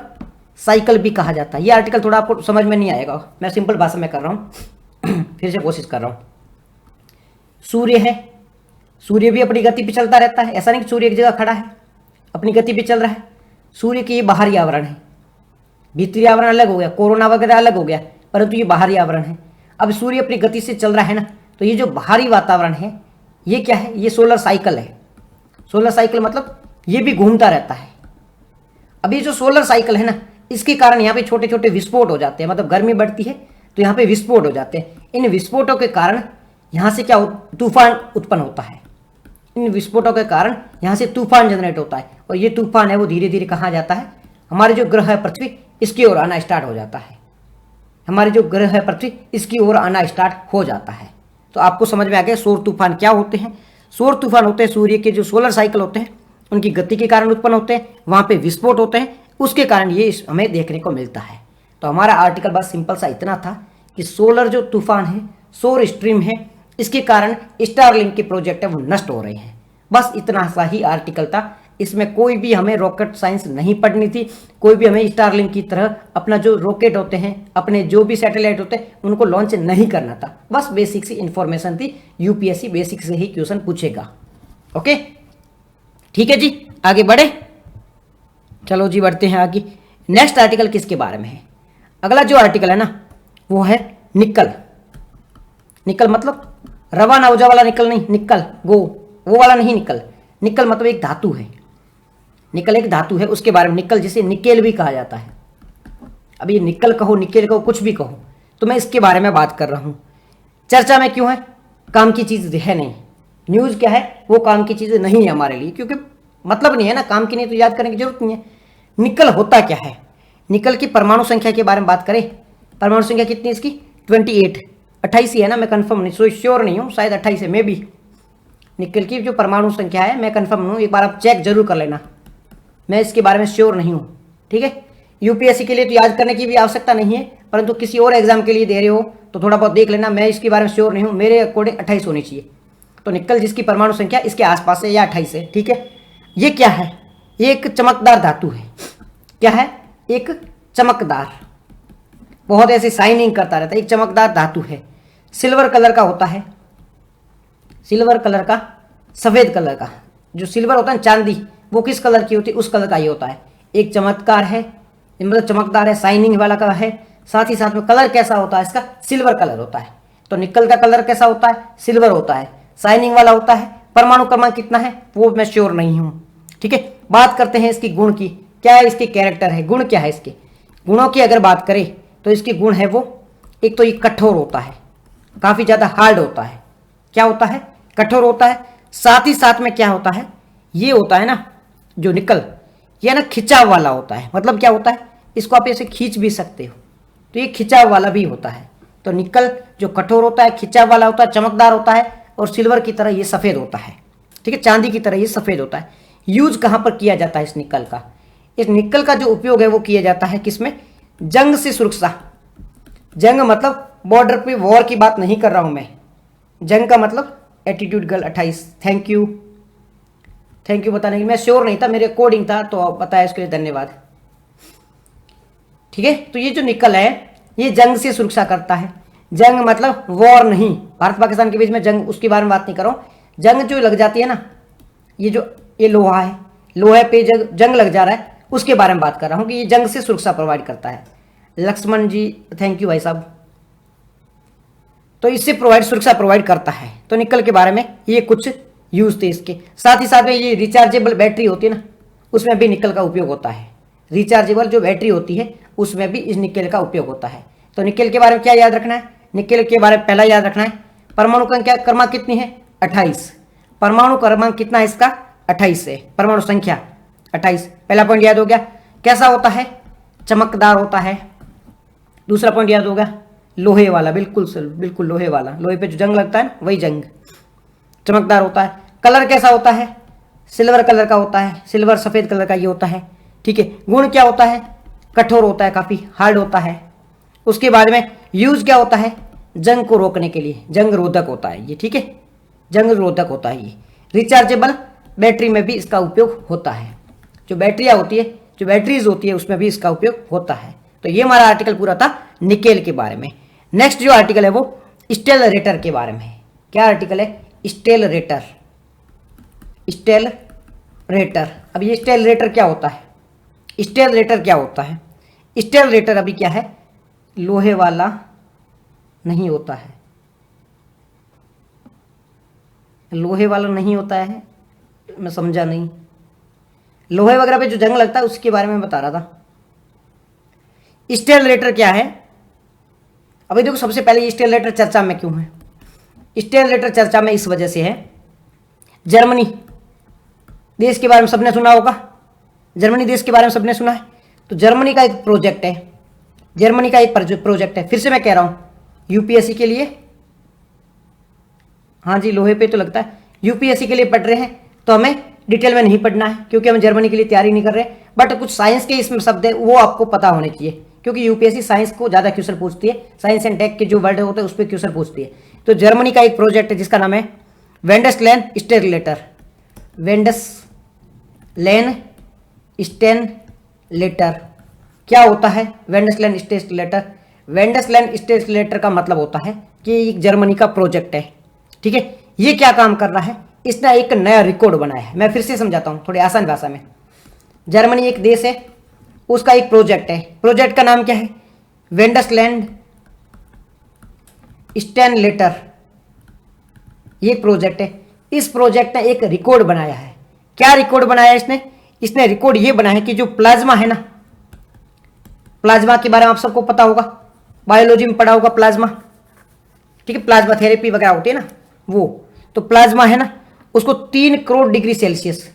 S1: साइकिल भी कहा जाता है। ये आर्टिकल थोड़ा आपको समझ में नहीं आएगा, मैं सिंपल भाषा में कर रहा हूँ फिर से कोशिश कर रहा हूँ। सूर्य है, सूर्य भी अपनी गति पे चलता रहता है, ऐसा नहीं कि सूर्य एक जगह खड़ा है, अपनी गति पे चल रहा है। सूर्य की ये बाहरी आवरण है, भीतरी आवरण अलग हो गया, कोरोना वगैरह अलग हो गया, परंतु ये बाहरी आवरण है। अब सूर्य अपनी गति से चल रहा है ना, तो ये जो बाहरी वातावरण है ये क्या है, ये सोलर साइकिल है। सोलर साइकिल मतलब ये भी घूमता रहता है। अब ये जो सोलर साइकिल है ना, इसके कारण यहाँ पे छोटे छोटे विस्फोट हो जाते हैं, मतलब गर्मी बढ़ती है तो यहाँ पे विस्फोट हो जाते हैं। इन विस्फोटों के कारण यहाँ से क्या तूफान उत्पन्न होता है। इन विस्फोटों के कारण यहाँ से तूफान जनरेट होता है, और ये तूफान है वो धीरे धीरे कहाँ जाता है, हमारे जो ग्रह है पृथ्वी इसकी ओर आना स्टार्ट हो जाता है। हमारे जो ग्रह है पृथ्वी इसकी ओर आना स्टार्ट हो जाता है। तो आपको समझ में आ गया सौर तूफान क्या होते हैं। सौर तूफान होते हैं सूर्य के जो सोलर साइकिल होते हैं उनकी गति के कारण उत्पन्न होते हैं, वहाँ पे विस्फोट होते हैं, उसके कारण ये हमें देखने को मिलता है। तो हमारा आर्टिकल बस सिंपल सा इतना था कि सोलर जो तूफान है, सौर स्ट्रीम है, इसके कारण स्टारलिंक के प्रोजेक्ट है वो नष्ट हो रहे हैं। बस इतना सा ही आर्टिकल था, इसमें कोई भी हमें रॉकेट साइंस नहीं पढ़नी थी, कोई भी हमें स्टारलिंक की तरह अपना जो रॉकेट होते हैं, अपने जो भी सैटेलाइट होते हैं उनको लॉन्च नहीं करना था। बस बेसिक सी इंफॉर्मेशन थी, यूपीएससी बेसिक से ही क्वेश्चन पूछेगा। ओके ठीक है जी, आगे बढ़े। चलो जी बढ़ते हैं आगे। नेक्स्ट आर्टिकल किसके बारे में है? अगला जो आर्टिकल है ना वो है निकल। निकल मतलब रवा नाउजा वाला निकल नहीं, निकल वो वाला नहीं, निकल। निकल मतलब एक धातु है, निकल एक धातु है, उसके बारे में निकल, जिसे निकेल भी कहा जाता है। अब ये निकल कहो, निकेल कहो, कुछ भी कहो, तो मैं इसके बारे में बात कर रहा हूँ। चर्चा में क्यों है? काम की चीज़ है नहीं, न्यूज़ क्या है वो काम की चीज़ नहीं है हमारे लिए, क्योंकि मतलब नहीं है ना, काम की नहीं तो याद करने की जरूरत नहीं है। निकल होता क्या है? निकल की परमाणु संख्या के बारे में बात करें। परमाणु संख्या कितनी इसकी? 28, 28 ही है ना, मैं कंफर्म नहीं, श्योर नहीं हूँ, शायद 28 है मे बी। निकल की जो परमाणु संख्या है मैं कंफर्म नहीं हूँ, एक बार आप चेक जरूर कर लेना, मैं इसके बारे में श्योर नहीं हूँ। ठीक है, यूपीएससी के लिए तो याद करने की भी आवश्यकता नहीं है, परंतु किसी और एग्जाम के लिए दे रहे हो तो थोड़ा बहुत देख लेना। मैं इसके बारे में श्योर नहीं हूँ, मेरे अकॉर्डिंग 28 होनी चाहिए। तो निकल जिसकी परमाणु संख्या इसके आसपास है या 28 है। ठीक है, ये क्या है? ये एक चमकदार धातु है। क्या है? एक चमकदार, बहुत ऐसे शाइनिंग करता रहता है, एक चमकदार धातु है। सिल्वर कलर का होता है, सिल्वर कलर का, सफ़ेद कलर का। जो सिल्वर होता है चांदी, वो किस कलर की होती है? उस कलर का ये होता है। एक चमत्कार है, मतलब चमकदार है, शाइनिंग वाला का है, साथ ही साथ में कलर कैसा होता है इसका? सिल्वर कलर होता है। तो निकल का कलर कैसा होता है? सिल्वर होता है, शाइनिंग वाला होता है। परमाणु क्रमांक कितना है वो मैं श्योर नहीं हूँ। ठीक है, बात करते हैं इसकी गुण की। क्या है इसके कैरेक्टर है, गुण क्या है इसके? गुणों की अगर बात करें तो इसके गुण है वो, एक तो ये कठोर होता है, काफ़ी ज़्यादा हार्ड होता है। क्या होता है? कठोर होता है। साथ ही साथ में क्या होता है, ये होता है ना जो निकल, ये ना खिंचाव वाला होता है। मतलब क्या होता है, इसको आप ऐसे खींच भी सकते हो, तो ये खिंचाव वाला भी होता है। तो निकल जो कठोर होता है, खिंचाव वाला होता है, चमकदार होता है, और सिल्वर की तरह ये सफ़ेद होता है। ठीक है, चांदी की तरह ये सफ़ेद होता है। यूज कहाँ पर किया जाता है इस निकल का? इस निकल का जो उपयोग है वो किया जाता है किसमें? जंग से सुरक्षा। जंग मतलब बॉर्डर पे वॉर की बात नहीं कर रहा हूं मैं। जंग का मतलब एटीट्यूड गर्ल 28, थैंक यू बताने के लिए। मैं श्योर नहीं था, मेरे कोडिंग था तो बताया, इसके लिए धन्यवाद। ठीक है, तो ये जो निकल है ये जंग से सुरक्षा करता है। जंग मतलब वॉर नहीं, भारत पाकिस्तान के बीच में जंग, उसके बारे में बात नहीं कर रहा हूँ। जंग जो लग जाती है ना, ये लोहा है, लोहे पे जंग लग जा रहा है, उसके बारे में बात कर रहा हूँ कि ये जंग से सुरक्षा प्रोवाइड करता है। लक्ष्मण जी थैंक यू भाई साहब। तो इससे सुरक्षा प्रोवाइड करता है। तो निकल के बारे में ये कुछ यूज थे इसके। साथ ही साथ में ये रिचार्जेबल बैटरी होती है ना, उसमें भी निकल का उपयोग होता है। रिचार्जेबल जो बैटरी होती है उसमें भी इस निकल का उपयोग होता है। तो निकल के बारे में क्या याद रखना है? निकल के बारे में पहला याद रखना है, परमाणु क्रमांक कितनी है? 28। परमाणु क्रमांक कितना है इसका? 28 है, परमाणु संख्या 28। पहला पॉइंट याद हो गया। कैसा होता है? चमकदार होता है। दूसरा पॉइंट याद होगा, लोहे वाला, बिल्कुल लोहे वाला, लोहे पे जो जंग लगता है वही जंग, चमकदार होता है। कलर कैसा होता है? सिल्वर कलर का होता है, सिल्वर सफ़ेद कलर का ये होता है। ठीक है, गुण क्या होता है? कठोर होता है, काफ़ी हार्ड होता है। उसके बाद में यूज क्या होता है? जंग को रोकने के लिए, जंग रोधक होता है ये। ठीक है, जंग रोधक होता है ये। रिचार्जेबल बैटरी में भी इसका उपयोग होता है। जो बैटरियाँ होती है जो बैटरीज होती है उसमें भी इसका उपयोग होता है। तो ये हमारा आर्टिकल पूरा था निकेल के बारे में। नेक्स्ट जो आर्टिकल है वो स्टेलरेटर के बारे में है। क्या आर्टिकल है? स्टेलरेटर। स्टेलरेटर। अब ये स्टेलरेटर क्या होता है? स्टेलरेटर क्या होता है? स्टेलरेटर अभी क्या है? लोहे वाला नहीं होता है। लोहे वाला नहीं होता है, मैं समझा नहीं। लोहे वगैरह पे जो जंग लगता है उसके बारे में बता रहा था। स्टेलरेटर क्या है? अभी देखो, सबसे पहले ये स्टेलरेटर चर्चा में क्यों है? स्टेलरेटर चर्चा में इस वजह से है, जर्मनी देश के बारे में सबने सुना होगा। जर्मनी देश के बारे में सबने सुना है। तो जर्मनी का एक प्रोजेक्ट है, जर्मनी का एक प्रोजेक्ट है। फिर से मैं कह रहा हूं, यूपीएससी के लिए, हाँ जी लोहे पे तो लगता है, यूपीएससी के लिए पढ़ रहे हैं तो हमें डिटेल में नहीं पढ़ना है क्योंकि हम जर्मनी के लिए तैयारी नहीं कर रहे। बट कुछ साइंस के इसमें शब्द है वो आपको पता होने चाहिए क्योंकि यूपीएससी साइंस को ज़्यादा क्वेश्चन पूछती है। साइंस एंड टेक के जो वर्ड होते हैं उस पर क्वेश्चन पूछती है। तो जर्मनी का एक प्रोजेक्ट है जिसका नाम है वेंडसलैन स्टेलरेटर। वेंडसलैन स्टेनलेटर। क्या होता है वेंडसलैन स्टेनलेटर? वेंडसलैन स्टेनलेटर का मतलब होता है कि एक जर्मनी का प्रोजेक्ट है, ठीक है। ये क्या काम कर रहा है? इसने एक नया रिकॉर्ड बनाया है। मैं फिर से समझाता हूँ थोड़ी आसान भाषा में। जर्मनी एक देश है, उसका एक प्रोजेक्ट है। प्रोजेक्ट का नाम क्या है? वेंडसलैन स्टेनलेटर। ये प्रोजेक्ट है। इस प्रोजेक्ट ने एक रिकॉर्ड बनाया है। क्या रिकॉर्ड बनाया इसने? इसने रिकॉर्ड ये बनाया है कि जो प्लाज्मा है ना, प्लाज्मा के बारे में आप सबको पता होगा, बायोलॉजी में पढ़ा होगा प्लाज्मा, ठीक है। प्लाज्मा थेरेपी वगैरह होती है ना वो। तो प्लाज्मा है ना, उसको 3 crore degree Celsius,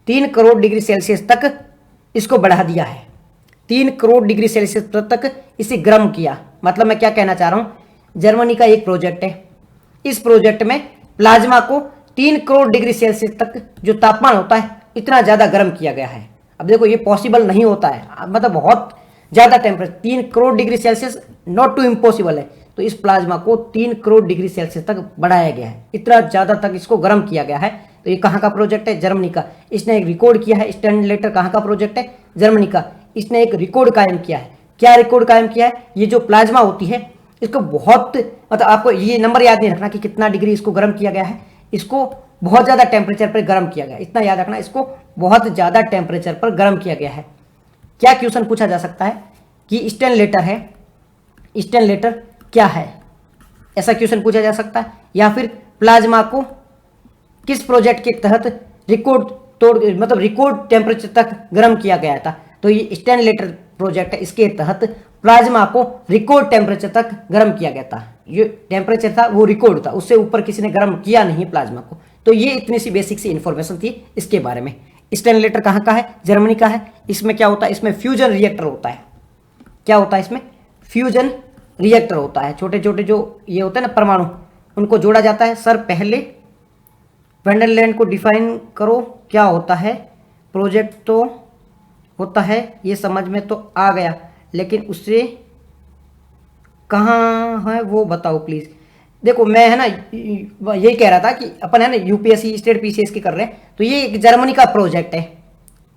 S1: 3 crore degree Celsius तक इसको बढ़ा दिया है। 3 करोड़ डिग्री सेल्सियस तक इसे गर्म किया। मतलब मैं क्या कहना चाह रहा हूं, जर्मनी का एक प्रोजेक्ट है। इस प्रोजेक्ट में प्लाज्मा को 3 करोड़ डिग्री सेल्सियस तक जो तापमान होता है इतना ज्यादा गर्म किया गया है। अब देखो ये पॉसिबल नहीं होता है, मतलब बहुत ज्यादा temperature 3 crore degree Celsius not to impossible है। तो इस प्लाज्मा को 3 करोड़ डिग्री सेल्सियस तक बढ़ाया गया है, इतना ज्यादा तक इसको गर्म किया गया है। तो ये कहाँ का प्रोजेक्ट है? जर्मनी का। इसने एक रिकॉर्ड किया है। स्टेनलेटर कहाँ का प्रोजेक्ट है? जर्मनी का। इसने एक रिकॉर्ड कायम किया है। क्या रिकॉर्ड कायम किया है? ये जो प्लाज्मा होती है इसको बहुत, मतलब आपको ये नंबर याद नहीं रखना कि कितना डिग्री इसको गर्म किया गया है। इसको बहुत ज्यादा टेम्परेचर पर गर्म किया गया, इतना याद रखना, इसको बहुत ज्यादा टेम्परेचर पर गर्म किया गया है। क्या क्वेश्चन पूछा जा सकता है कि स्टेनलेटर है, स्टेनलेटर क्या है, ऐसा क्वेश्चन पूछा जा सकता है। या फिर प्लाज्मा को किस प्रोजेक्ट के तहत रिकॉर्ड टेम्परेचर तक गर्म किया गया था। तो ये स्टेनलेटर प्रोजेक्ट है, इसके तहत प्लाज्मा को रिकॉर्ड टेम्परेचर तक गर्म किया गया था। ये टेम्परेचर था वो रिकॉर्ड था, उससे ऊपर किसी ने गर्म किया नहीं प्लाज्मा को। तो ये इतनी सी बेसिक सी इंफॉर्मेशन थी इसके बारे में। स्टेनलेटर कहाँ का है? जर्मनी का है। इसमें क्या होता है? इसमें फ्यूजन रिएक्टर होता है। क्या होता है इसमें? फ्यूजन रिएक्टर होता है। छोटे छोटे जो ये होते हैं ना परमाणु, उनको जोड़ा जाता है। सर पहले वेंडरलैंड को डिफाइन करो, क्या होता है? प्रोजेक्ट तो होता है, ये समझ में तो आ गया, लेकिन उससे कहाँ है वो बताओ प्लीज़। देखो मैं है ना यही कह रहा था कि अपन है ना यूपीएससी स्टेट पीसीएस की कर रहे हैं, तो ये एक जर्मनी का प्रोजेक्ट है।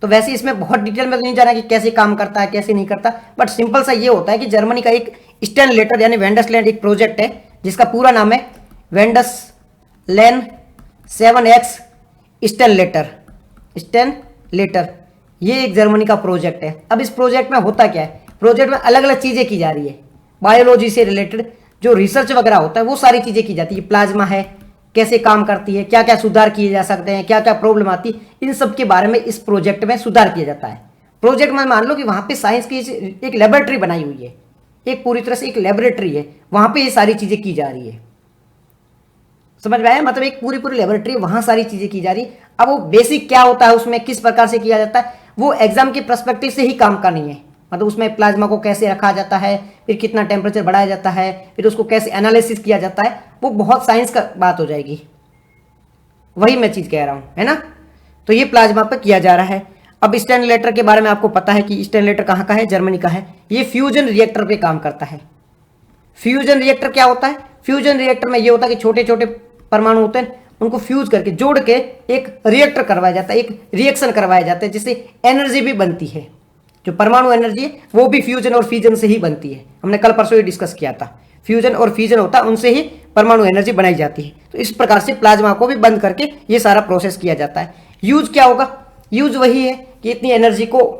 S1: तो वैसे इसमें बहुत डिटेल में तो नहीं जाना कि कैसे काम करता है कैसे नहीं करता, बट सिंपल सा ये होता है कि जर्मनी का एक स्टेनलेटर यानी वेंडसलैंड एक प्रोजेक्ट है जिसका पूरा नाम है वेंडसलैन 7X स्टेनलेटर। स्टेनलेटर ये एक जर्मनी का प्रोजेक्ट है। अब इस प्रोजेक्ट में होता क्या है? प्रोजेक्ट में अलग अलग चीज़ें की जा रही है। बायोलॉजी से रिलेटेड जो रिसर्च वगैरह होता है वो सारी चीज़ें की जाती है। प्लाज्मा है, कैसे काम करती है, क्या क्या सुधार किए जा सकते हैं, क्या क्या प्रॉब्लम आती है, इन सब के बारे में इस प्रोजेक्ट में सुधार किया जाता है। प्रोजेक्ट में मान लो कि वहाँ पे साइंस की एक लेबोरेटरी बनाई हुई है, एक पूरी तरह से एक लेबोरेटरी है, वहाँ पे ये सारी चीज़ें की जा रही है। समझ में आया? मतलब एक पूरी पूरी लेबोरेटरी, वहाँ सारी चीज़ें की जा रही है। अब वो बेसिक क्या होता है, उसमें किस प्रकार से किया जाता है, वो एग्जाम के पर्सपेक्टिव से ही काम का नहीं है। मतलब उसमें प्लाज्मा को कैसे रखा जाता है, फिर कितना टेम्परेचर बढ़ाया जाता है, फिर उसको कैसे एनालिसिस किया जाता है, वो बहुत साइंस का बात हो जाएगी। वही मैं चीज़ कह रहा हूँ, है ना। तो ये प्लाज्मा पर किया जा रहा है। अब स्टेनलेटर के बारे में आपको पता है कि स्टेनलेटर कहाँ का है? जर्मनी का है। ये फ्यूजन रिएक्टर पे काम करता है। फ्यूजन रिएक्टर क्या होता है? फ्यूजन रिएक्टर में ये होता है कि छोटे छोटे परमाणु होते हैं, उनको फ्यूज करके जोड़ के एक रिएक्टर करवाया जाता है, एक रिएक्शन करवाया जाता है, जिससे एनर्जी भी बनती है। जो परमाणु एनर्जी है वो भी फ्यूजन और फ्यूजन से ही बनती है। हमने कल परसों ही डिस्कस किया था, फ्यूजन और फ्यूजन होता है, उनसे ही परमाणु एनर्जी बनाई जाती है। तो इस प्रकार से प्लाज्मा को भी बंद करके ये सारा प्रोसेस किया जाता है। यूज क्या होगा? यूज वही है कि इतनी एनर्जी को,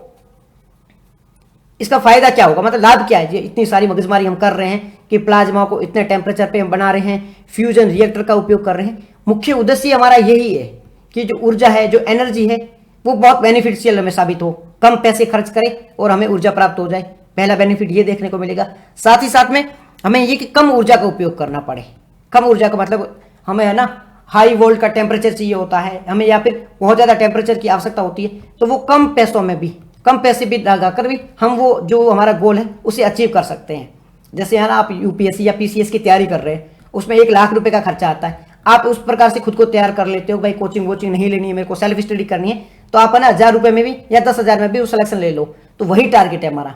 S1: इसका फायदा क्या होगा, मतलब लाभ क्या है? इतनी सारी मगजमारी हम कर रहे हैं कि प्लाज्मा को इतने टेम्परेचर पे हम बना रहे हैं, फ्यूजन रिएक्टर का उपयोग कर रहे हैं। मुख्य उद्देश्य हमारा यही है कि जो ऊर्जा है, जो एनर्जी है, वो बहुत बेनिफिशियल हमें साबित हो, कम पैसे खर्च करें और हमें ऊर्जा प्राप्त हो जाए। पहला बेनिफिट ये देखने को मिलेगा। साथ ही साथ में हमें ये कि कम ऊर्जा का उपयोग करना पड़े। कम ऊर्जा का मतलब हमें है ना हाई वोल्ट का टेम्परेचर चाहिए होता है हमें, या फिर बहुत ज़्यादा टेम्परेचर की आवश्यकता होती है, तो वो कम पैसों में भी, कम पैसे भी लगाकर भी हम वो जो हमारा गोल है उसे अचीव कर सकते हैं। जैसे है ना आप यूपीएससी या पीसीएस की तैयारी कर रहे हैं, उसमें 1 लाख रुपए का खर्चा आता है। आप उस प्रकार से खुद को तैयार कर लेते हो, भाई कोचिंग वोचिंग नहीं लेनी है, मेरे को सेल्फ स्टडी करनी है, तो आप है ना 1000 रुपये में भी या 10,000 में भी वो सिलेक्शन ले लो। तो वही टारगेट है हमारा।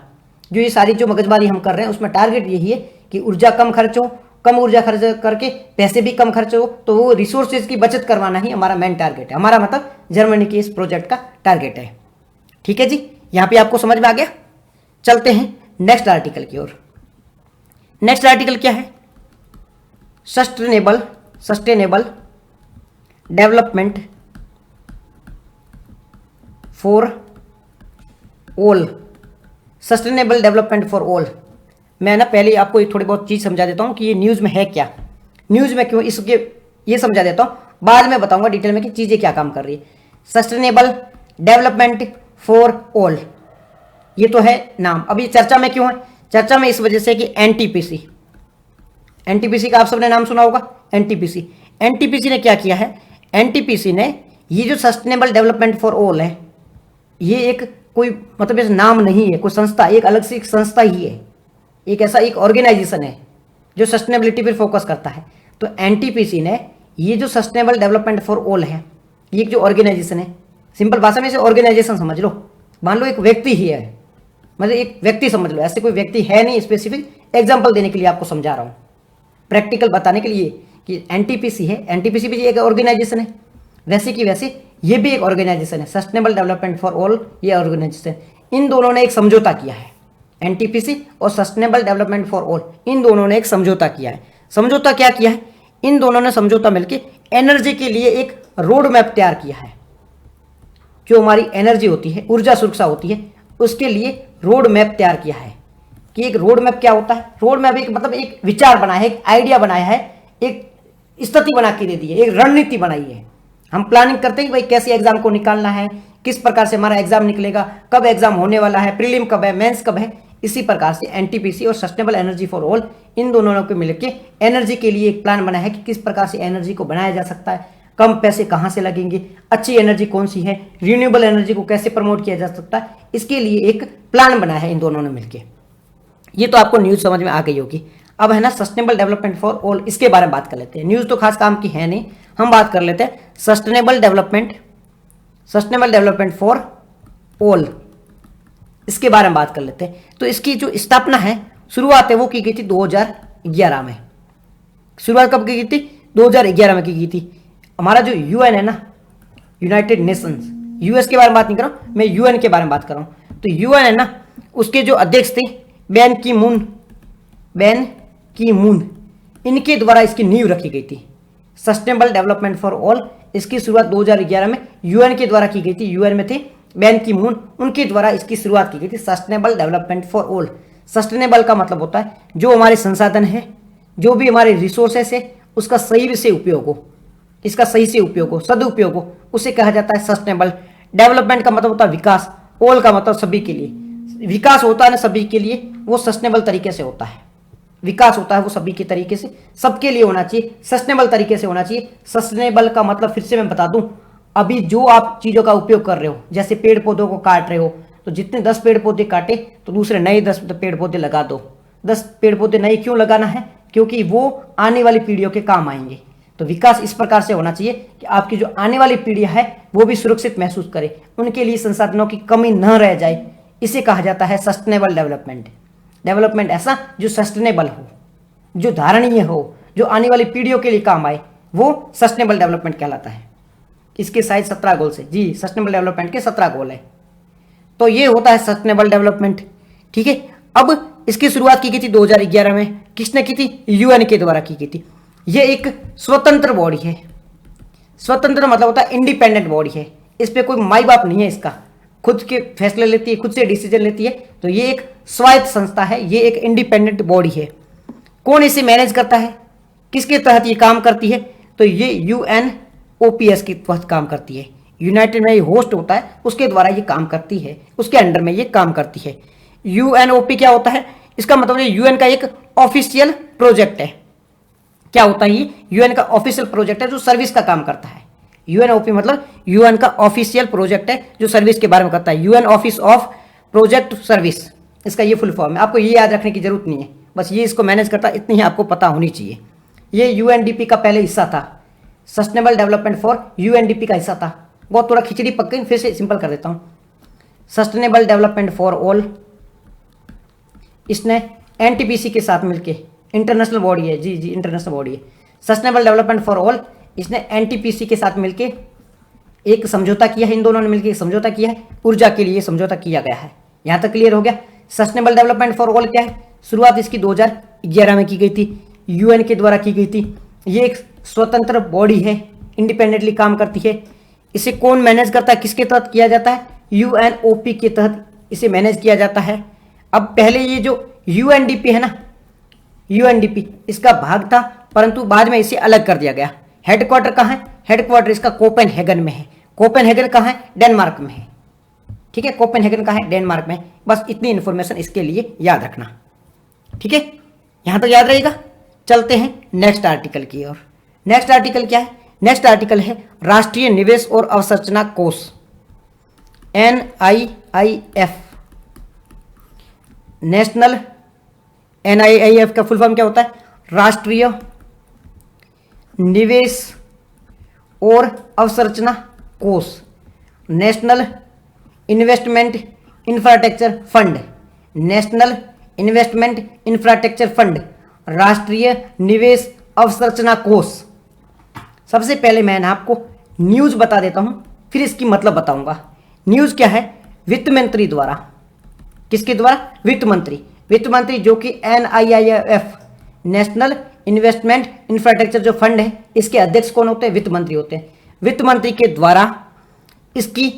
S1: जो ये सारी जो मगजमारी हम कर रहे हैं उसमें टारगेट यही है कि ऊर्जा कम खर्च हो, कम ऊर्जा खर्च करके पैसे भी कम खर्च हो, तो वो रिसोर्सेज की बचत करवाना ही हमारा मेन टारगेट है। हमारा मतलब जर्मनी के इस प्रोजेक्ट का टारगेट है। ठीक है जी, यहाँ पे आपको समझ में आ गया। चलते हैं नेक्स्ट आर्टिकल की ओर। नेक्स्ट आर्टिकल क्या है? Sustainable development for all. Sustainable development for all. मैं ना पहले आपको थोड़ी बहुत चीज़ समझा देता हूँ कि ये न्यूज़ में है क्या, न्यूज़ में क्यों, इसके ये समझा देता हूँ, बाद में बताऊंगा डिटेल में कि चीज़ें क्या काम कर रही है। सस्टेनेबल डेवलपमेंट फॉर ऑल, ये तो है नाम। अब ये चर्चा में क्यों है? चर्चा में इस वजह से कि एनटीपीसी, एनटीपीसी का आप सबने नाम सुना होगा। एनटीपीसी, एनटीपीसी ने क्या किया है? एनटीपीसी ने ये जो सस्टेनेबल डेवलपमेंट फॉर ऑल है, ये एक कोई मतलब ऐसा नाम नहीं है, कोई संस्था, एक अलग से एक संस्था ही है, एक ऐसा एक ऑर्गेनाइजेशन है जो सस्टेनेबिलिटी पर फोकस करता है। तो एनटीपीसी ने ये जो सस्टेनेबल डेवलपमेंट फॉर ऑल है, ये जो ऑर्गेनाइजेशन है, सिंपल भाषा में इसे ऑर्गेनाइजेशन समझ लो। मान लो एक व्यक्ति ही है, मतलब एक व्यक्ति समझ लो, ऐसे कोई व्यक्ति है नहीं, स्पेसिफिक एग्जांपल देने के लिए आपको समझा रहा हूँ, प्रैक्टिकल बताने के लिए कि एनटीपीसी है। एनटीपीसी भी एक ऑर्गेनाइजेशन है, वैसे कि वैसे ये भी एक ऑर्गेनाइजेशन है, सस्टेनेबल डेवलपमेंट फॉर ऑल ये ऑर्गेनाइजेशन। इन दोनों ने एक समझौता किया है, एनटीपीसी और सस्टेनेबल डेवलपमेंट फॉर ऑल, इन दोनों ने एक समझौता किया है। समझौता क्या किया है? इन दोनों ने समझौता मिलकर एनर्जी के लिए एक रोड मैप तैयार किया है। जो हमारी एनर्जी होती है, ऊर्जा सुरक्षा होती है, उसके लिए रोड मैप तैयार किया है। कि एक रोड मैप क्या होता है? रोड मैप एक मतलब एक विचार बनाया है, एक आइडिया बनाया है, एक स्थिति बना के दे दी है, एक रणनीति बनाई है। हम प्लानिंग करते हैं कि भाई कैसे एग्जाम को निकालना है, किस प्रकार से हमारा एग्जाम निकलेगा, कब एग्जाम होने वाला है, प्रीलिम कब है, मेंस कब है। इसी प्रकार से एनटीपीसी और सस्टेनेबल एनर्जी फॉर ऑल, इन दोनों को मिलकर एनर्जी के लिए एक प्लान बना है कि किस प्रकार से एनर्जी को बनाया जा सकता है, कम पैसे कहाँ से लगेंगे, अच्छी एनर्जी कौन सी है, रिन्यूएबल एनर्जी को कैसे प्रमोट किया जा सकता है, इसके लिए एक प्लान बना है इन दोनों ने मिलकर। ये तो आपको न्यूज़ समझ में आ गई होगी। अब है ना सस्टेनेबल डेवलपमेंट फॉर ऑल, इसके बारे में बात कर लेते हैं। न्यूज़ तो खास काम की है नहीं, हम बात कर लेते हैं सस्टेनेबल डेवलपमेंट फॉर ऑल, इसके बारे में बात कर लेते हैं। तो इसकी जो स्थापना है, शुरुआत है वो की गई थी 2011 में। शुरुआत कब की गई थी? 2011 में की गई थी। हमारा जो यूएन है ना, यूनाइटेड नेशंस, यूएस के बारे में बात नहीं कर रहा हूं मैं, यूएन के बारे में बात कर रहा हूं। तो यूएन है ना, उसके जो अध्यक्ष थे बैन की मून, इनके द्वारा इसकी नींव रखी गई थी। सस्टेनेबल डेवलपमेंट फॉर ऑल, इसकी शुरुआत 2011 में यूएन के द्वारा की गई थी। यूएन में थे बैन की मून, उनके द्वारा इसकी शुरुआत की गई थी, sustainable development for all. Sustainable का मतलब होता है जो हमारे संसाधन है, जो भी हमारे रिसोर्सेस है, उसका सही से उपयोग हो, इसका सही से उपयोग हो, सदुपयोग हो, उसे कहा जाता है सस्टेनेबल। डेवलपमेंट का मतलब होता है विकास, ऑल का मतलब सभी के लिए। विकास होता है ना सभी के लिए, वो सस्टेनेबल तरीके से होता है। विकास होता है वो सभी के तरीके से, सबके लिए होना चाहिए, सस्टेनेबल तरीके से होना चाहिए। सस्टेनेबल का मतलब फिर से मैं बता दूं, अभी जो आप चीज़ों का उपयोग कर रहे हो, जैसे पेड़ पौधों को काट रहे हो, तो जितने 10 पेड़ पौधे काटे तो दूसरे नए 10 पेड़ पौधे लगा दो। 10 पेड़ पौधे नए क्यों लगाना है? क्योंकि वो आने वाली पीढ़ियों के काम आएंगे। तो विकास इस प्रकार से होना चाहिए कि आपकी जो आने वाली पीढ़ी है वो भी सुरक्षित महसूस करे, उनके लिए संसाधनों की कमी न रह जाए। इसे कहा जाता है सस्टेनेबल डेवलपमेंट। डेवलपमेंट ऐसा जो सस्टेनेबल हो, जो धारणीय हो, जो आने वाली पीढ़ियों के लिए काम आए, वो सस्टेनेबल डेवलपमेंट कहलाता है। इसके शायद 17 गोल्स है जी, सस्टेनेबल डेवलपमेंट के 17 गोल है। तो ये होता है सस्टेनेबल डेवलपमेंट। ठीक है, अब इसकी शुरुआत की गई थी 2011 में। किसने की थी? यूएन के द्वारा की गई थी। ये एक स्वतंत्र बॉडी है। स्वतंत्र मतलब होता है इंडिपेंडेंट बॉडी है, इस पे कोई माई बाप नहीं है, इसका खुद के फैसले लेती है, खुद से डिसीजन लेती है। तो ये एक स्वायत्त संस्था है, ये एक इंडिपेंडेंट बॉडी है। कौन इसे मैनेज करता है, किसके तहत ये काम करती है? तो ये यूएनओपीएस के तहत काम करती है। यूनाइटेड में ये होस्ट होता है, उसके द्वारा ये काम करती है, उसके अंडर में ये काम करती है। यूएनओपी क्या होता है? इसका मतलब ये यूएन का एक ऑफिशियल प्रोजेक्ट है। क्या होता है ये? यूएन का ऑफिशियल प्रोजेक्ट है जो सर्विस का काम करता है। यूएनओपी मतलब यूएन का ऑफिशियल प्रोजेक्ट है जो सर्विस के बारे में करता है। UN office of project service, इसका ये फुल फॉर्म है। आपको ये याद रखने की जरूरत नहीं है, बस ये इसको मैनेज करता है, इतनी ही आपको पता होनी चाहिए। ये यूएनडीपी का पहले हिस्सा था, सस्टेनेबल डेवलपमेंट फॉर यूएनडीपी का हिस्सा था। बहुत थोड़ा खिचड़ी पक गई, फिर से सिंपल कर देता हूँ। सस्टेनेबल डेवलपमेंट फॉर ऑल, इसने एनटीपीसी के साथ मिलके, इंटरनेशनल बॉडी है जी, इंटरनेशनल बॉडी है। सस्टेनेबल डेवलपमेंट फॉर ऑल, इसने एनटीपीसी के साथ मिलके एक समझौता किया है। इन दोनों ने मिलकर एक समझौता किया है, ऊर्जा के लिए समझौता किया गया है। यहां तक क्लियर हो गया। सस्टेनेबल डेवलपमेंट फॉर ऑल क्या है? शुरुआत इसकी 2011 में की गई थी, यूएन के द्वारा की गई थी। ये एक स्वतंत्र बॉडी है, इंडिपेंडेंटली काम करती है। इसे कौन मैनेज करता है, किसके तहत किया जाता है? यूएनओपी के तहत इसे मैनेज किया जाता है। अब पहले ये जो यूएनडीपी है ना, यूएनडीपी इसका भाग था, परंतु बाद में इसे अलग कर दिया गया। हेडक्वार्टर कहाँ है? हेडक्वार्टर इसका कोपेनहेगन में है। कोपेनहेगन कहाँ है? डेनमार्क में है। ठीक है, कोपेनहेगन कहाँ है? डेनमार्क में। बस इतनी इंफॉर्मेशन इसके लिए याद रखना। ठीक है, यहां तक याद रहेगा। चलते हैं नेक्स्ट आर्टिकल की ओर। नेक्स्ट आर्टिकल क्या है? नेक्स्ट आर्टिकल है राष्ट्रीय निवेश और अवसंरचना कोष, NIIF। नेशनल, NIIF का फुल फॉर्म क्या होता है? राष्ट्रीय निवेश और अवसंरचना कोष, national investment infrastructure fund, national investment infrastructure fund, राष्ट्रीय निवेश अवसंरचना कोष। सबसे पहले मैं आपको न्यूज बता देता हूं, फिर इसकी मतलब बताऊंगा। न्यूज क्या है? वित्त मंत्री द्वारा। किसके द्वारा? वित्त मंत्री। वित्त मंत्री जो कि NIIF, नेशनल इन्वेस्टमेंट इंफ्रास्ट्रक्चर जो फंड है, इसके अध्यक्ष कौन होते हैं? वित्त मंत्री होते हैं। वित्त मंत्री के द्वारा इसकी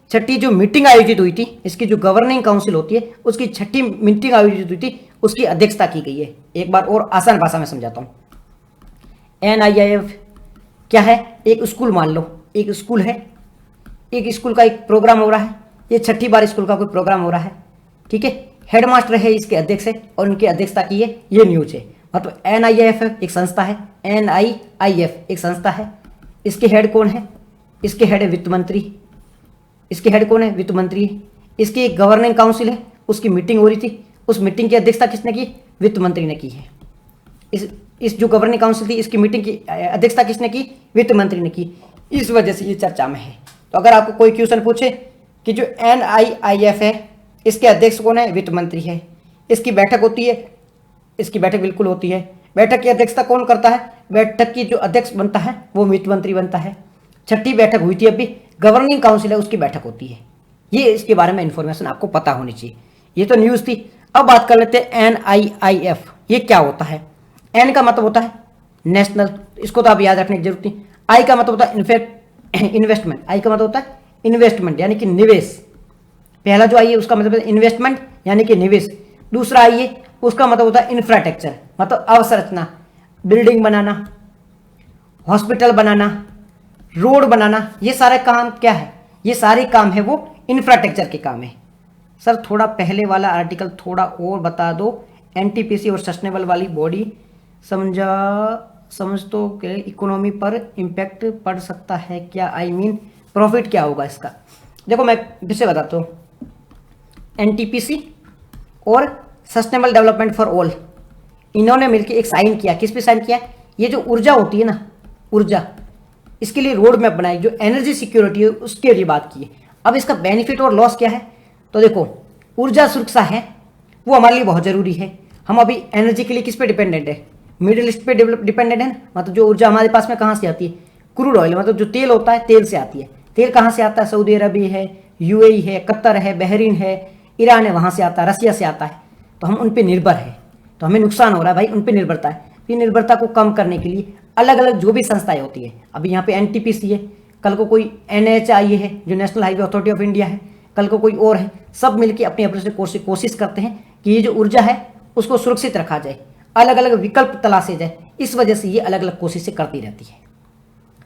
S1: छठी जो मीटिंग आयोजित हुई थी, इसकी जो गवर्निंग काउंसिल होती है, उसकी छठी मीटिंग आयोजित हुई थी, उसकी अध्यक्षता की गई है। एक बार और आसान भाषा में समझाता हूँ। NIIF क्या है? एक स्कूल मान लो, एक स्कूल है, एक स्कूल का एक प्रोग्राम हो रहा है, ये छठी बार स्कूल का कोई प्रोग्राम हो रहा है। ठीक है, हेडमास्टर है, इसके अध्यक्ष है, और उनकी अध्यक्षता की है, ये न्यूज है। मतलब NIIF एक संस्था है, NIIF एक संस्था है। इसके हेड कौन है? इसके हेड है वित्त मंत्री। इसके हेड कौन है? वित्त मंत्री। इसकी एक गवर्निंग काउंसिल है, उसकी मीटिंग हो रही थी, उस मीटिंग की अध्यक्षता किसने की? वित्त मंत्री ने की है। इस जो गवर्निंग काउंसिल थी, इसकी मीटिंग की अध्यक्षता किसने की? वित्त मंत्री ने की। इस वजह से ये चर्चा में है। तो अगर आपको कोई क्वेश्चन पूछे कि जो NIIF है, इसके अध्यक्ष कौन है? वित्त मंत्री है। इसकी बैठक होती है, इसकी बैठक बिल्कुल होती है। बैठक की अध्यक्षता कौन करता है? बैठक की जो अध्यक्ष बनता है वो वित्त मंत्री बनता है। छठी बैठक हुई थी अभी, गवर्निंग काउंसिल है, उसकी बैठक होती है। ये इसके बारे में इंफॉर्मेशन आपको पता होनी चाहिए। ये तो न्यूज़ थी। अब बात कर लेते हैं NIIF, ये क्या होता है? N का मतलब होता है नेशनल, इसको तो आप याद रखने की जरूरत नहीं। I का मतलब होता है इन्वेस्टमेंट, I का मतलब होता है इन्वेस्टमेंट यानी कि निवेश। पहला जो आई है उसका मतलब इन्वेस्टमेंट यानी कि निवेश। दूसरा आई है उसका मतलब होता है इंफ्रास्ट्रक्चर, मतलब अवसंरचना, बिल्डिंग बनाना, हॉस्पिटल बनाना, रोड बनाना। ये सारे काम क्या है? ये सारे काम है वो इंफ्रास्ट्रक्चर के काम है। सर थोड़ा पहले वाला आर्टिकल थोड़ा और बता दो। NTPC और सस्टेनेबल वाली बॉडी समझ तो के इकोनॉमी पर इम्पैक्ट पड़ सकता है क्या? I mean प्रॉफिट क्या होगा इसका? देखो मैं फिर से बताता हूँ। NTPC और सस्टेनेबल डेवलपमेंट फॉर ऑल, इन्होंने मिलकर एक साइन किया। किस पे साइन किया? ये जो ऊर्जा होती है ना, ऊर्जा, इसके लिए रोड मैप बनाई, जो एनर्जी सिक्योरिटी है उसके लिए बात की है। अब इसका बेनिफिट और लॉस क्या है? तो देखो, ऊर्जा सुरक्षा है वो हमारे लिए बहुत ज़रूरी है। हम अभी एनर्जी के लिए किस पे डिपेंडेंट है? मिडिल ईस्ट पे डिपेंडेंट है, मतलब जो ऊर्जा हमारे पास में कहाँ से आती है, क्रूड ऑयल, मतलब जो तेल होता है तेल से आती है। तेल कहाँ से आता है, सऊदी अरब है, यूएई है, कतर है, बहरीन है, ईरान है, वहाँ से आता है, रसिया से आता है। तो हम उन पर निर्भर है, तो हमें नुकसान हो रहा है भाई, उन पर निर्भरता है। ये निर्भरता को कम करने के लिए अलग अलग जो भी संस्थाएं होती है, अभी यहाँ पे एनटीपीसी है, कल को कोई एनएचआई है जो national highway authority of India है, कल को कोई और है, सब मिलकर अपनी अपनी से कोशिश करते हैं कि ये जो ऊर्जा है उसको सुरक्षित रखा जाए, अलग अलग विकल्प तलाशे जाए। इस वजह से ये अलग अलग कोशिशें करती रहती है।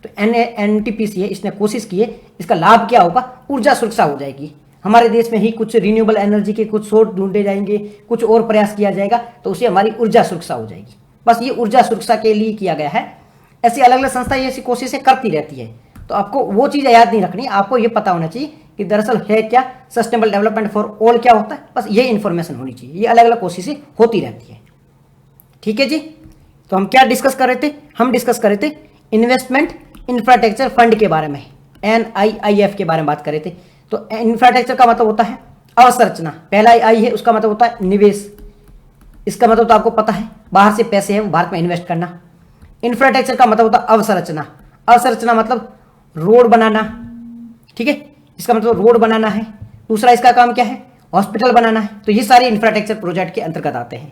S1: तो एनटीपीसी है, इसने कोशिश की है, इसका लाभ क्या होगा, ऊर्जा सुरक्षा हो जाएगी। हमारे देश में ही कुछ रिन्यूएबल एनर्जी के कुछ सोर्स ढूंढे जाएंगे, कुछ और प्रयास किया जाएगा, तो उससे हमारी ऊर्जा सुरक्षा हो जाएगी। बस ये ऊर्जा सुरक्षा के लिए किया गया है। ऐसी अलग अलग संस्थाएं ऐसी कोशिशें करती रहती है। तो आपको वो चीज़ याद नहीं रखनी, आपको ये पता होना चाहिए कि दरअसल है क्या, सस्टेनेबल डेवलपमेंट फॉर ऑल क्या होता है, बस ये इन्फॉर्मेशन होनी चाहिए। ये अलग अलग कोशिशें होती रहती है। ठीक है जी। तो हम क्या डिस्कस कर रहे थे, हम डिस्कस कर रहे थे इन्वेस्टमेंट इंफ्रास्ट्रक्चर फंड के बारे में, NIIF के बारे में बात कर रहे थे। तो इंफ्रास्ट्रक्चर का मतलब होता है अवसंरचना, पहला आई है उसका मतलब होता है निवेश। इसका मतलब तो आपको पता है, बाहर से पैसे है वो भारत में इन्वेस्ट करना। इंफ्रास्ट्रक्चर का मतलब होता है अवसंरचना, अवसंरचना मतलब रोड बनाना, ठीक है, इसका मतलब रोड बनाना है। दूसरा इसका काम क्या है, हॉस्पिटल बनाना है। तो ये सारे इंफ्रास्ट्रक्चर प्रोजेक्ट के अंतर्गत आते हैं।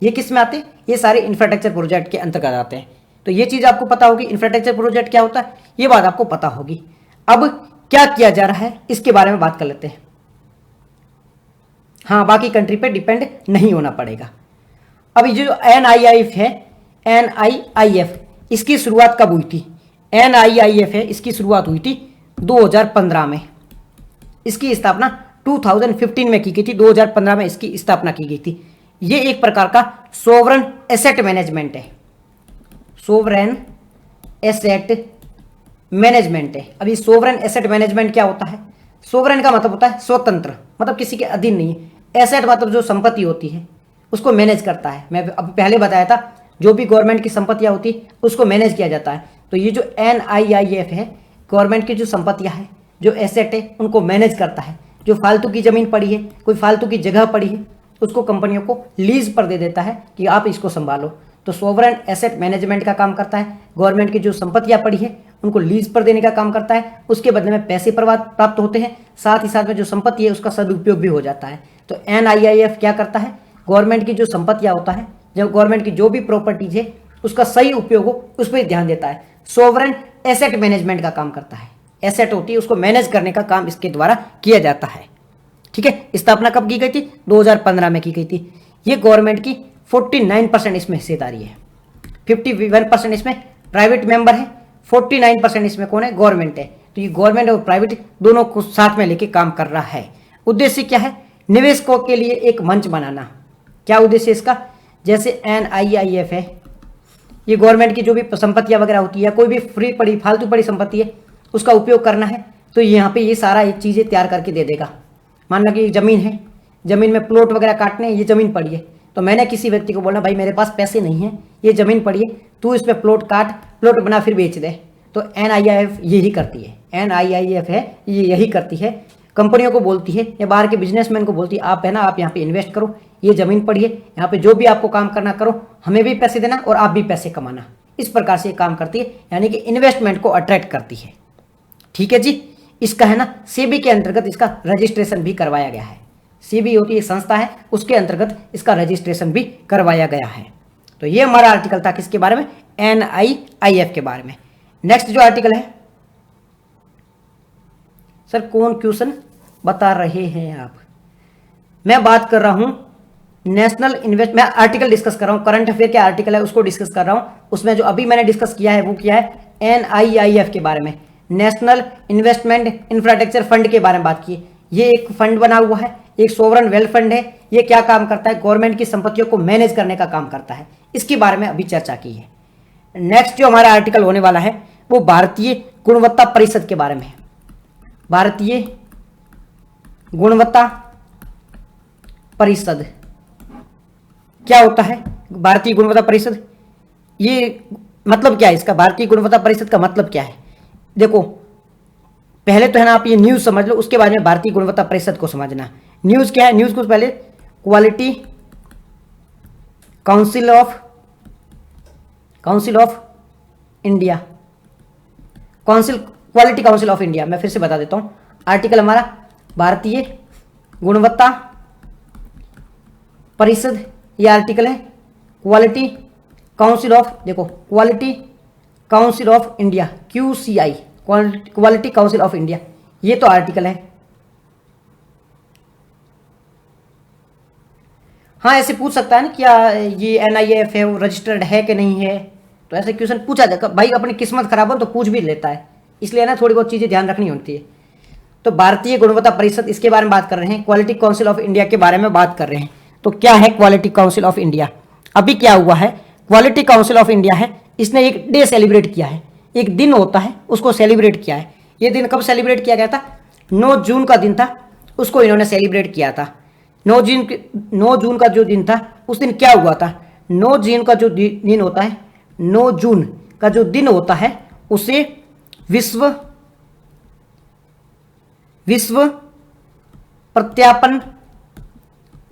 S1: ये किस में आते हैं, ये सारे इंफ्रास्ट्रक्चर प्रोजेक्ट के अंतर्गत आते हैं। तो ये चीज़ आपको पता होगी, इंफ्रास्ट्रक्चर प्रोजेक्ट क्या होता है, ये बात आपको पता होगी। अब क्या किया जा रहा है इसके बारे में बात कर लेते हैं। हाँ, बाकी कंट्री पे डिपेंड नहीं होना पड़ेगा। अब ये जो NIIF है, NIIF, इसकी शुरुआत कब हुई थी, NIIF है, इसकी शुरुआत हुई थी 2015 में। इसकी स्थापना 2015 में की गई थी, 2015 में इसकी स्थापना की गई थी। ये एक प्रकार का सोवरेन एसेट मैनेजमेंट है, सोवरेन एसेट मैनेजमेंट है। अभी सोवरेन एसेट मैनेजमेंट क्या होता है, सोवरेन का मतलब होता है स्वतंत्र, मतलब किसी के अधीन नहीं है। एसेट मतलब जो संपत्ति होती है उसको मैनेज करता है। मैं अब पहले बताया था, जो भी गवर्नमेंट की संपत्तियां होती है उसको मैनेज किया जाता है। तो ये जो NIIF है, गवर्नमेंट की जो संपत्तियां हैं, जो एसेट है, उनको मैनेज करता है। जो फालतू की जमीन पड़ी है, कोई फालतू की जगह पड़ी है, उसको कंपनियों को लीज पर दे देता है कि आप इसको संभालो। तो सोवरेन एसेट मैनेजमेंट का काम करता है, गवर्नमेंट की जो संपत्तियां पड़ी है उनको लीज पर देने का काम करता है। उसके बदले में पैसे प्राप्त होते हैं, साथ ही साथ में जो संपत्ति है उसका सदुपयोग भी हो जाता है। तो NIIF क्या करता है, गवर्नमेंट की जो संपत्तियां होता है, जब गवर्नमेंट की जो भी प्रॉपर्टीज है उसका सही उपयोग हो उस पर ध्यान देता है। सोवरेन एसेट मैनेजमेंट का काम करता है। एसेट होती है उसको मैनेज करने का काम इसके द्वारा किया जाता है। ठीक है, स्थापना कब की गई थी, 2015 में की गई थी। ये गवर्नमेंट की 49% इसमें हिस्सेदारी है, 51% इसमें प्राइवेट मेंबर है, 49% इसमें कौन है, गवर्नमेंट है। तो ये गवर्नमेंट और प्राइवेट दोनों को साथ में लेके काम कर रहा है। उद्देश्य क्या है, निवेशकों के लिए एक मंच बनाना। क्या उद्देश्य इसका, जैसे NIIF है, ये गवर्नमेंट की जो भी संपत्तियां वगैरह होती है, कोई भी फ्री पड़ी फालतू पड़ी संपत्ति है उसका उपयोग करना है, तो यहाँ पे ये सारा एक चीज़ें तैयार करके दे देगा। मान लो कि ज़मीन है, ज़मीन में प्लॉट वगैरह काटने, ये ज़मीन पड़ी है, तो मैंने किसी व्यक्ति को बोलना भाई मेरे पास पैसे नहीं है, ये ज़मीन पड़ी है, तू इस पर प्लॉट काट, प्लॉट बना फिर बेच दे। तो NIIF यही करती है, NIIF है ये यही करती है, कंपनियों को बोलती है या बाहर के बिजनेसमैन को बोलती है, आप है ना, आप यहाँ पे इन्वेस्ट करो, ये ज़मीन पड़ी है, यहाँ पे जो भी आपको काम करना करो, हमें भी पैसे देना और आप भी पैसे कमाना। इस प्रकार से काम करती है, यानी कि इन्वेस्टमेंट को अट्रैक्ट करती है। ठीक है जी। इसका है ना सेबी के अंतर्गत इसका रजिस्ट्रेशन भी करवाया गया है। सेबी होती है संस्था है, उसके अंतर्गत इसका रजिस्ट्रेशन भी करवाया गया है। तो ये हमारा आर्टिकल था किसके बारे में, NIIF के बारे में। नेक्स्ट जो आर्टिकल है, सर कौन क्वेश्चन बता रहे हैं आप, मैं बात कर रहा हूं नेशनल इन्वेस्ट, मैं आर्टिकल डिस्कस कर रहा हूं, करंट अफेयर के आर्टिकल है उसको डिस्कस कर रहा हूं। उसमें जो अभी मैंने डिस्कस किया है वो किया है NIIF के बारे में, नेशनल इन्वेस्टमेंट इंफ्रास्ट्रक्चर फंड के बारे में बात की। ये एक फंड बना हुआ है, एक सोवरन वेल्थ फंड है। ये क्या काम करता है, गवर्नमेंट की संपत्तियों को मैनेज करने का काम करता है। इसके बारे में अभी चर्चा की है। नेक्स्ट जो हमारा आर्टिकल होने वाला है वो भारतीय गुणवत्ता परिषद के बारे में है। भारतीय गुणवत्ता परिषद क्या होता है, भारतीय गुणवत्ता परिषद, ये मतलब क्या है इसका, भारतीय गुणवत्ता परिषद का मतलब क्या है। देखो पहले तो है ना आप ये न्यूज़ समझ लो, उसके बाद में भारतीय गुणवत्ता परिषद को समझना। न्यूज़ क्या है, न्यूज़ को पहले quality council of council of India, quality council of India, मैं फिर से बता देता हूं। आर्टिकल हमारा भारतीय गुणवत्ता परिषद, ये आर्टिकल है। क्वालिटी काउंसिल ऑफ, देखो quality council of India, QCI, quality council of India, ये तो आर्टिकल है। हाँ, ऐसे पूछ सकता है ना क्या ये NIF है, वो रजिस्टर्ड है कि नहीं है, तो ऐसे क्वेश्चन पूछा जाएगा। भाई अपनी किस्मत खराब हो तो पूछ भी लेता है, इसलिए ना थोड़ी बहुत चीजें ध्यान रखनी होती है। तो भारतीय गुणवत्ता परिषद, इसके बारे में बात कर रहे हैं। क्वालिटी काउंसिल ऑफ इंडिया के बारे में बात कर रहे हैं। तो क्या है क्वालिटी काउंसिल ऑफ इंडिया? अभी क्या हुआ है, क्वालिटी काउंसिल ऑफ इंडिया है, इसने एक डे सेलिब्रेट किया है, एक दिन होता है उसको सेलिब्रेट किया है। ये दिन कब सेलिब्रेट किया गया था? 9 जून का दिन था, उसको इन्होंने सेलिब्रेट किया था। 9 जून का जो दिन था, उस दिन क्या हुआ था? 9 जून का जो दिन होता है, 9 जून का जो दिन होता है, उसे विश्व प्रत्यापन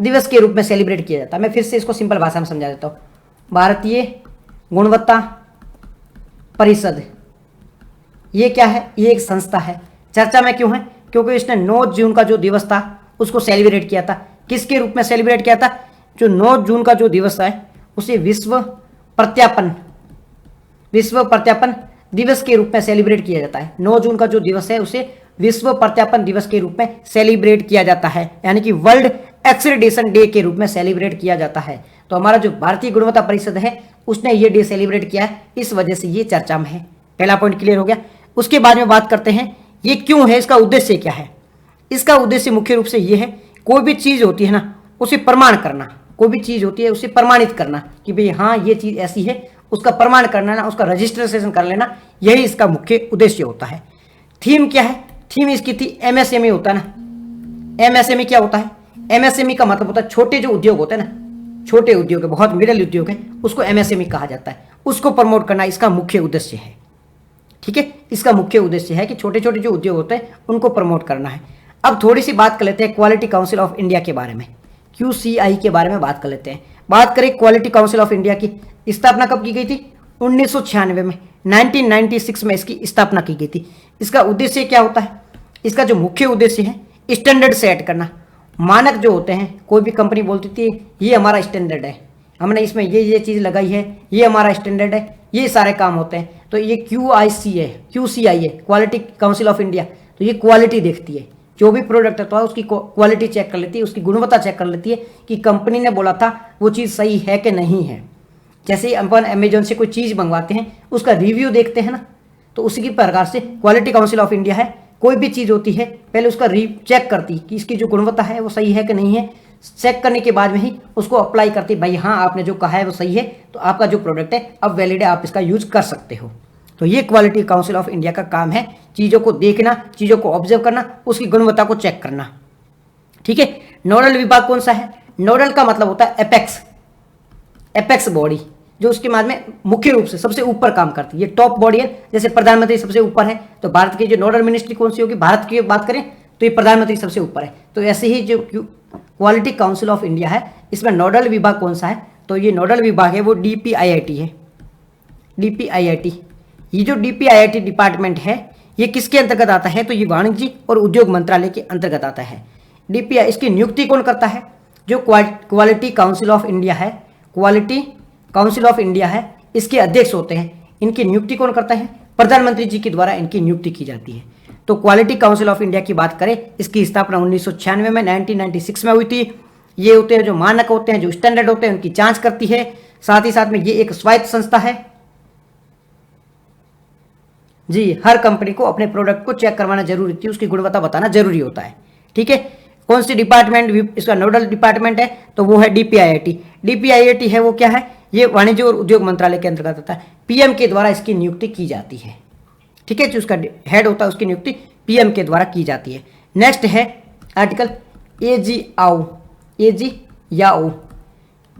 S1: दिवस के रूप में सेलिब्रेट किया जाता है। मैं फिर से इसको सिंपल भाषा में समझा देता हूं। भारतीय गुणवत्ता परिषद, ये क्या है? ये एक संस्था है। चर्चा में क्यों है? क्योंकि इसने 9 जून का जो दिवस था उसको सेलिब्रेट किया था। किसके रूप में सेलिब्रेट किया था? जो 9 जून का जो दिवस है उसे विश्व प्रत्यापन दिवस के रूप में सेलिब्रेट किया जाता है। 9 जून का जो दिवस है उसे विश्व प्रत्यापन दिवस के रूप में सेलिब्रेट किया जाता है, यानी कि वर्ल्ड एक्रेडिटेशन डे के रूप में सेलिब्रेट किया जाता है। तो हमारा जो भारतीय गुणवत्ता परिषद है उसने ये डे सेलिब्रेट किया है, इस वजह से ये चर्चा में है। पहला पॉइंट क्लियर हो गया। उसके बाद में बात करते हैं ये क्यों है, इसका उद्देश्य क्या है। इसका उद्देश्य मुख्य रूप से ये है, कोई भी चीज होती है ना उसे प्रमाण करना, कोई भी चीज होती है उसे प्रमाणित करना कि भाई हाँ ये चीज ऐसी है, उसका प्रमाण करना ना, उसका रजिस्ट्रेशन कर लेना, यही इसका मुख्य उद्देश्य होता है। थीम क्या है? थीम इसकी थी MSME होता है ना। MSME क्या होता है? MSME का मतलब होता है छोटे जो उद्योग होते हैं ना, छोटे उद्योग है, बहुत मिडिल उद्योग है, उसको MSME कहा जाता है। उसको प्रमोट करना इसका मुख्य उद्देश्य है। ठीक है, इसका मुख्य उद्देश्य है कि छोटे छोटे जो उद्योग होते हैं उनको प्रमोट करना है। अब थोड़ी सी बात कर लेते हैं क्वालिटी काउंसिल ऑफ इंडिया के बारे में, QCI के बारे में बात कर लेते हैं। बात करें क्वालिटी काउंसिल ऑफ इंडिया की, स्थापना कब की गई थी? 1996 में, 1996 में इसकी स्थापना की गई थी। इसका उद्देश्य क्या होता है? इसका जो मुख्य उद्देश्य है स्टैंडर्ड सेट करना। मानक जो होते हैं, कोई भी कंपनी बोलती थी ये हमारा स्टैंडर्ड है, हमने इसमें ये चीज़ लगाई है, ये हमारा स्टैंडर्ड है, ये सारे काम होते हैं। तो ये QCI है, क्वालिटी काउंसिल ऑफ इंडिया। तो ये क्वालिटी देखती है, जो भी प्रोडक्ट होता है उसकी क्वालिटी चेक कर लेती है, उसकी गुणवत्ता चेक कर लेती है कि कंपनी ने बोला था वो चीज़ सही है कि नहीं है। जैसे अपन अमेजोन से कोई चीज़ मंगवाते हैं, उसका रिव्यू देखते हैं ना, तो उसी प्रकार से क्वालिटी काउंसिल ऑफ इंडिया है। कोई भी चीज़ होती है पहले उसका चेक करती कि इसकी जो गुणवत्ता है वो सही है कि नहीं है। चेक करने के बाद में ही उसको अप्लाई करती, भाई हाँ आपने जो कहा है वो सही है, तो आपका जो प्रोडक्ट है अब वैलिड है, आप इसका यूज कर सकते हो। तो ये क्वालिटी काउंसिल ऑफ इंडिया का काम है, चीज़ों को देखना, चीज़ों को ऑब्जर्व करना, उसकी गुणवत्ता को चेक करना। ठीक है। नोडल विभाग कौन सा है? नोडल का मतलब होता है एपेक्स बॉडी, जो उसके बाद में मुख्य रूप से सबसे ऊपर काम करती है। ये टॉप बॉडी है, जैसे प्रधानमंत्री सबसे ऊपर है, तो भारत की जो नोडल मिनिस्ट्री कौन सी होगी? भारत की बात करें तो ये प्रधानमंत्री सबसे ऊपर है। तो ऐसे ही जो क्वालिटी काउंसिल ऑफ इंडिया है, इसमें नोडल विभाग कौन सा है? तो ये नोडल विभाग है वो DPIIT है, DPIIT। ये जो DPIIT डिपार्टमेंट है ये किसके अंतर्गत आता है? तो ये वाणिज्य और उद्योग मंत्रालय के अंतर्गत आता है। DPI इसकी नियुक्ति कौन करता है? जो क्वालिटी काउंसिल ऑफ इंडिया है, क्वालिटी काउंसिल ऑफ इंडिया है, इसके अध्यक्ष होते हैं। इनकी नियुक्ति कौन करता है? प्रधानमंत्री जी के द्वारा इनकी नियुक्ति की जाती है। तो क्वालिटी काउंसिल ऑफ इंडिया की बात करें, इसकी स्थापना 1996 में 1996 में हुई थी। ये होते हैं जो मानक होते हैं, जो स्टैंडर्ड होते हैं, उनकी जांच करती है। साथ ही साथ में ये एक स्वायत्त संस्था है जी। हर कंपनी को अपने प्रोडक्ट को चेक करवाना जरूरी थी, उसकी गुणवत्ता बताना जरूरी होता है। ठीक है। कौन सी डिपार्टमेंट इसका नोडल डिपार्टमेंट है? तो वो है DPIIT। DPIIT है वो क्या है? ये वाणिज्य और उद्योग मंत्रालय के अंतर्गत आता है। PM के द्वारा इसकी नियुक्ति की जाती है। ठीक है, जो उसका हेड होता है उसकी नियुक्ति PM के द्वारा की जाती है। नेक्स्ट है आर्टिकल AGIAO।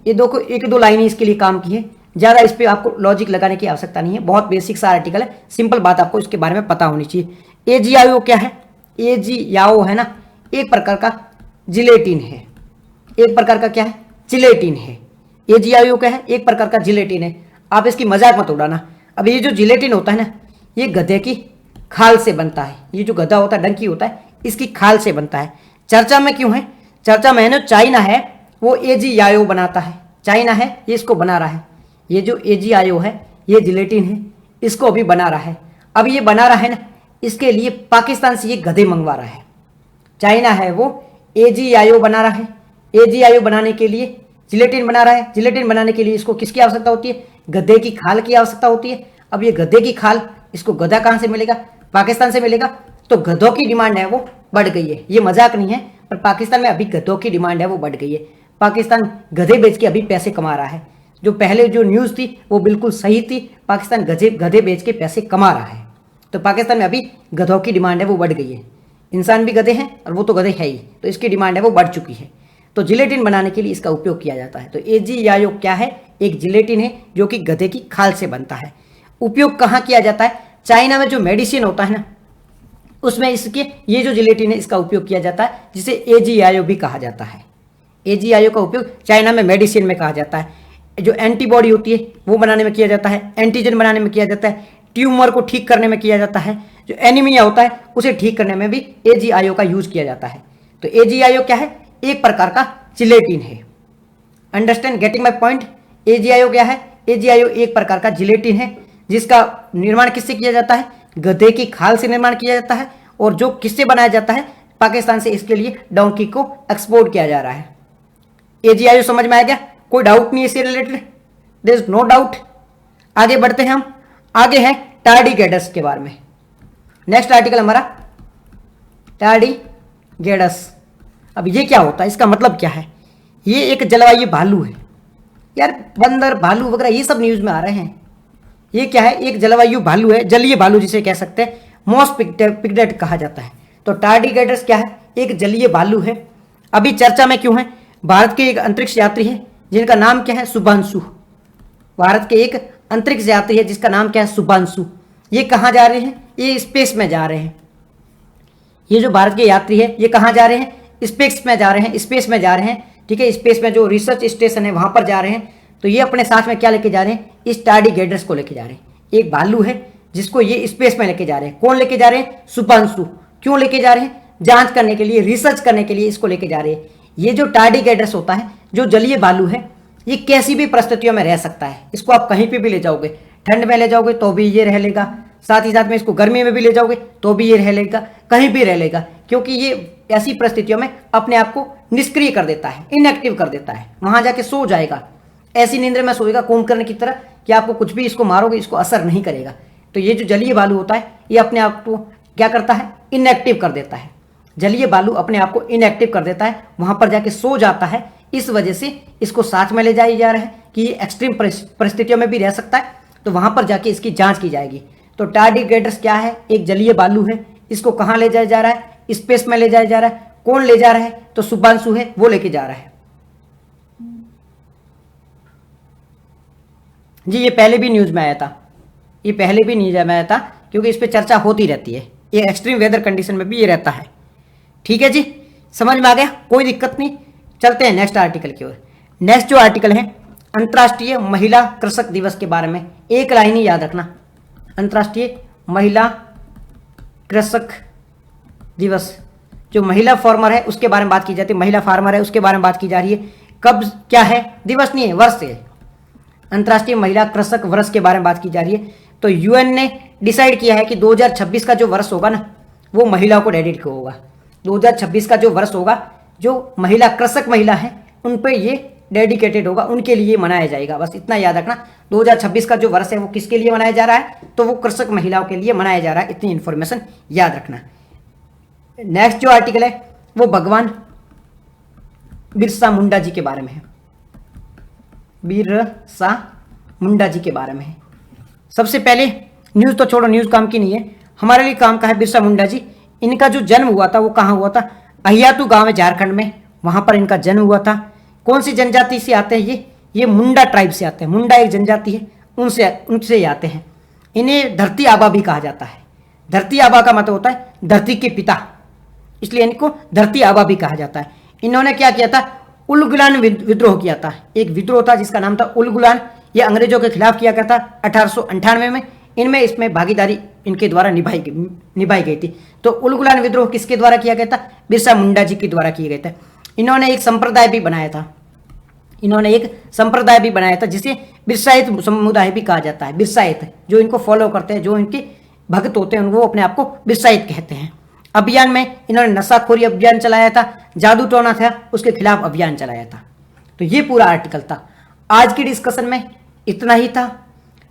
S1: ये एक दो लाइनें इसके लिए काम की है, ज़्यादा इस पर आपको लॉजिक लगाने की आवश्यकता नहीं है, बहुत बेसिक सा आर्टिकल है, सिंपल बात आपको इसके बारे में पता होनी चाहिए। AGIAO क्या है? AGIAO है ना, एक प्रकार का जिलेटिन है। एक प्रकार का क्या है? जिलेटिन है। AGIAO क्या है? एक प्रकार का जिलेटिन है। आप इसकी मजाक मत उड़ाना। अब ये जो जिलेटिन होता है ना, ये गधे की खाल से बनता है। ये जो गधा होता है, डंकी होता है, इसकी खाल से बनता है। चर्चा में क्यों है? चर्चा में है ना, चाइना है वो एजीआईओ बनाता है। चाइना है ये इसको बना रहा है। ये जो एजीआईओ है, ये जिलेटिन है, इसको अभी बना रहा है। अब ये बना रहा है ना, इसके लिए पाकिस्तान से ये गधे मंगवा रहा है। चाइना है वो एजीआईओ बना रहा है। एजीआईओ बनाने के लिए जिलेटिन बना रहा है। जिलेटिन बनाने के लिए इसको किसकी आवश्यकता होती है? गधे की खाल की आवश्यकता होती है। अब ये गधे की खाल, इसको गधा कहाँ से मिलेगा? पाकिस्तान से मिलेगा। तो गधों की डिमांड है वो बढ़ गई है। ये मजाक नहीं है, पर पाकिस्तान में अभी गधों की डिमांड है वो बढ़ गई है। पाकिस्तान गधे बेच के अभी पैसे कमा रहा है। जो पहले जो न्यूज़ थी वो बिल्कुल सही थी। पाकिस्तान गधे बेच के पैसे कमा रहा है। तो पाकिस्तान में अभी गधों की डिमांड है वो बढ़ गई है। इंसान भी गधे हैं और वो तो गधे है ही, तो इसकी डिमांड है वो बढ़ चुकी है। तो जिलेटिन बनाने के लिए इसका उपयोग किया जाता है। तो एजीआईओ क्या है? एक जिलेटिन है जो कि गधे की खाल से बनता है। उपयोग कहाँ किया जाता है? चाइना में जो मेडिसिन होता है ना, उसमें इसके ये जो जिलेटिन है इसका उपयोग किया जाता है, जिसे एजीआईओ भी कहा जाता है। एजीआईओ का उपयोग चाइना में मेडिसिन में कहा जाता है। जो एंटीबॉडी होती है वो बनाने में किया जाता है, एंटीजन बनाने में किया जाता है, ट्यूमर को ठीक करने में किया जाता है, जो एनीमिया होता है उसे ठीक करने में भी एजीआईओ का यूज किया जाता है। तो एजीआईओ क्या है? एक प्रकार का जिलेटिन है। Understand, getting my point? AJIO क्या है? एजीआईओ एक प्रकार का जिलेटिन है, जिसका निर्माण किससे किया जाता है? गधे की खाल से निर्माण किया जाता है। और जो किससे बनाया जाता है? पाकिस्तान से इसके लिए डोंकी को एक्सपोर्ट किया जा रहा है। एजीआईओ समझ में आ गया? कोई डाउट नहीं है इससे related? There is no doubt. आगे बढ़ते हैं हम। आगे है टार्डिग्रेडस के बारे में। नेक्स्ट आर्टिकल हमारा टार्डिग्रेडस। अब ये क्या होता है? इसका मतलब क्या है? ये एक जलवायु भालू है। यार बंदर, भालू वगैरह ये सब न्यूज में आ रहे हैं। ये क्या है? एक जलवायु भालू है, जलीय भालू जिसे कह सकते हैं। मोस्ट पिग्डेट कहा जाता है। तो टार्डिग्रेडस क्या है? एक जलीय भालू है। अभी चर्चा में क्यों है? भारत के एक अंतरिक्ष यात्री है जिनका नाम क्या है? शुभांशु। भारत के एक अंतरिक्ष यात्री है जिसका नाम क्या है? शुभांशु। ये कहाँ जा रहे हैं? ये स्पेस में जा रहे हैं। ये जो भारत के यात्री है ये कहाँ जा रहे हैं? स्पेस में जा रहे हैं। स्पेस में जा रहे हैं, ठीक है। स्पेस में जो रिसर्च स्टेशन है वहां पर जा रहे हैं। तो ये अपने साथ में क्या लेके जा रहे हैं? इस टार्डिग्रेडस को लेके जा रहे हैं। एक भालू है जिसको ये स्पेस में लेके जा रहे हैं। कौन लेके जा रहे हैं? शुभांशु। क्यों लेके जा रहे हैं? जांच करने के लिए, रिसर्च करने के लिए इसको लेके जा रहे हैं। ये जो टार्डिग्रेडस होता है, जो जलीय भालू है, ये कैसी भी परिस्थितियों में रह सकता है। इसको आप कहीं पे भी ले जाओगे, ठंड में ले जाओगे तो भी ये रह लेगा, साथ ही साथ में इसको गर्मी में भी ले जाओगे तो भी ये रह लेगा, कहीं भी रह लेगा। क्योंकि ये ऐसी परिस्थितियों में अपने आप को निष्क्रिय कर देता है, इनएक्टिव कर देता है। वहां जाके सो जाएगा, ऐसी नींद में सोएगा कुंभकर्ण की तरह कि आपको कुछ भी इसको मारोगे इसको असर नहीं करेगा। तो ये जो जलीय भालू होता है ये अपने आप को क्या करता है? इनएक्टिव कर देता है। जलीय भालू अपने आप को इनएक्टिव कर देता है, वहां पर जाके सो जाता है। इस वजह से इसको साथ में ले जाया जा रहा है कि ये एक्सट्रीम परिस्थितियों में भी रह सकता है। तो वहां पर जाके इसकी जांच की जाएगी। तो टार्डिग्रेडस क्या है? एक जलीय भालू है। इसको कहाँ ले जाया जा रहा है? स्पेस में ले जाया जा रहा है। कौन ले जा रहा है? तो शुभांशु है, वो लेके जा रहा है जी। ये पहले भी न्यूज में आया था, ये पहले भी न्यूज में आया था, क्योंकि इस पर चर्चा होती रहती है। ये एक्सट्रीम वेदर कंडीशन में भी ये रहता है। ठीक है जी, समझ में आ गया? कोई दिक्कत नहीं। चलते हैं नेक्स्ट आर्टिकल की ओर। नेक्स्ट जो आर्टिकल है अंतर्राष्ट्रीय महिला कृषक दिवस के बारे में। एक लाइन ही याद रखना, अंतर्राष्ट्रीय महिला कृषक दिवस। जो महिला फार्मर है उसके बारे में बात की जाती है, महिला फार्मर है उसके बारे में बात की जा रही है। कब क्या है? दिवस नहीं है, वर्ष है। अंतर्राष्ट्रीय महिला कृषक वर्ष के बारे में बात की जा रही है। तो यूएन ने डिसाइड किया है कि 2026 का जो वर्ष होगा ना, वो महिलाओं को डेडिकेट होगा। 2026 का जो वर्ष होगा, जो महिला कृषक महिला है उन पर ये डेडिकेटेड होगा, उनके लिए मनाया जाएगा। बस इतना याद रखना, 2026 का जो वर्ष है वो किसके लिए मनाया जा रहा है? तो वो कृषक महिलाओं के लिए मनाया जा रहा है। इतनी इंफॉर्मेशन याद रखना। नेक्स्ट जो आर्टिकल है वो भगवान बिरसा मुंडा जी के बारे में है। बिरसा मुंडा जी के बारे में है। सबसे पहले न्यूज़ तो छोड़ो, न्यूज़ काम की नहीं है, हमारे लिए काम का है। बिरसा मुंडा जी, इनका जो जन्म हुआ था वो कहाँ हुआ था? अहियातू गांव है झारखंड में, वहां पर इनका जन्म हुआ था। कौन सी जनजाति से आते हैं ये मुंडा ट्राइब से आते हैं। मुंडा एक जनजाति है, उनसे आते हैं। इन्हें धरती आबा भी कहा जाता है। धरती आबा का मतलब होता है धरती के पिता, इसलिए इनको धरती आबा भी कहा जाता है। इन्होंने क्या किया था? उलगुलान विद्रोह किया था। एक विद्रोह था जिसका नाम था उलगुलान। ये अंग्रेजों के खिलाफ किया गया था 1898 में। इसमें भागीदारी इनके द्वारा निभाई गई थी। तो उलगुलान विद्रोह किसके द्वारा किया गया था? बिरसा मुंडा जी के द्वारा किया गया था। इन्होंने एक संप्रदाय भी बनाया था जिसे बिरसाइत समुदाय भी कहा जाता है। बिरसाइत जो इनको फॉलो करते हैं, जो इनके भक्त होते हैं, वो अपने आप को बिरसाइत कहते हैं। अभियान में इन्होंने नशाखोरी अभियान चलाया था, जादू टोना था उसके खिलाफ अभियान चलाया था। तो ये पूरा आर्टिकल था। आज की डिस्कशन में इतना ही था।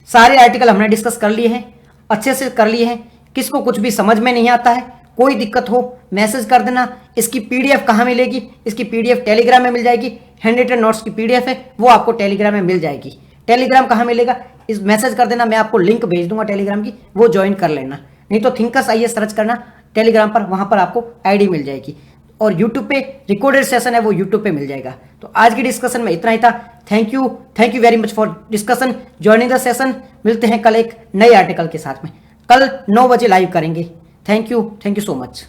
S1: सारे आर्टिकल हमने डिस्कस कर लिए हैं, अच्छे से कर लिए हैं। किसको कुछ भी समझ में नहीं आता है, कोई दिक्कत हो मैसेज कर देना। इसकी पीडीएफ कहाँ मिलेगी? इसकी पीडीएफ टेलीग्राम में मिल जाएगी। हैंड रिटन नोट्स की पीडीएफ है, वो आपको टेलीग्राम में मिल जाएगी। टेलीग्राम कहाँ मिलेगा? इस मैसेज कर देना, मैं आपको लिंक भेज दूंगा टेलीग्राम की, वो ज्वाइन कर लेना। नहीं तो थिंकर्स आइए सर्च करना टेलीग्राम पर, वहां पर आपको आईडी मिल जाएगी। और यूट्यूब पे रिकॉर्डेड सेशन है, वो यूट्यूब पे मिल जाएगा। तो आज की डिस्कशन में इतना ही था। Thank you very much for discussion, joining the session. मिलते हैं कल एक नए आर्टिकल के साथ में। कल 9 बजे लाइव करेंगे। Thank you so much.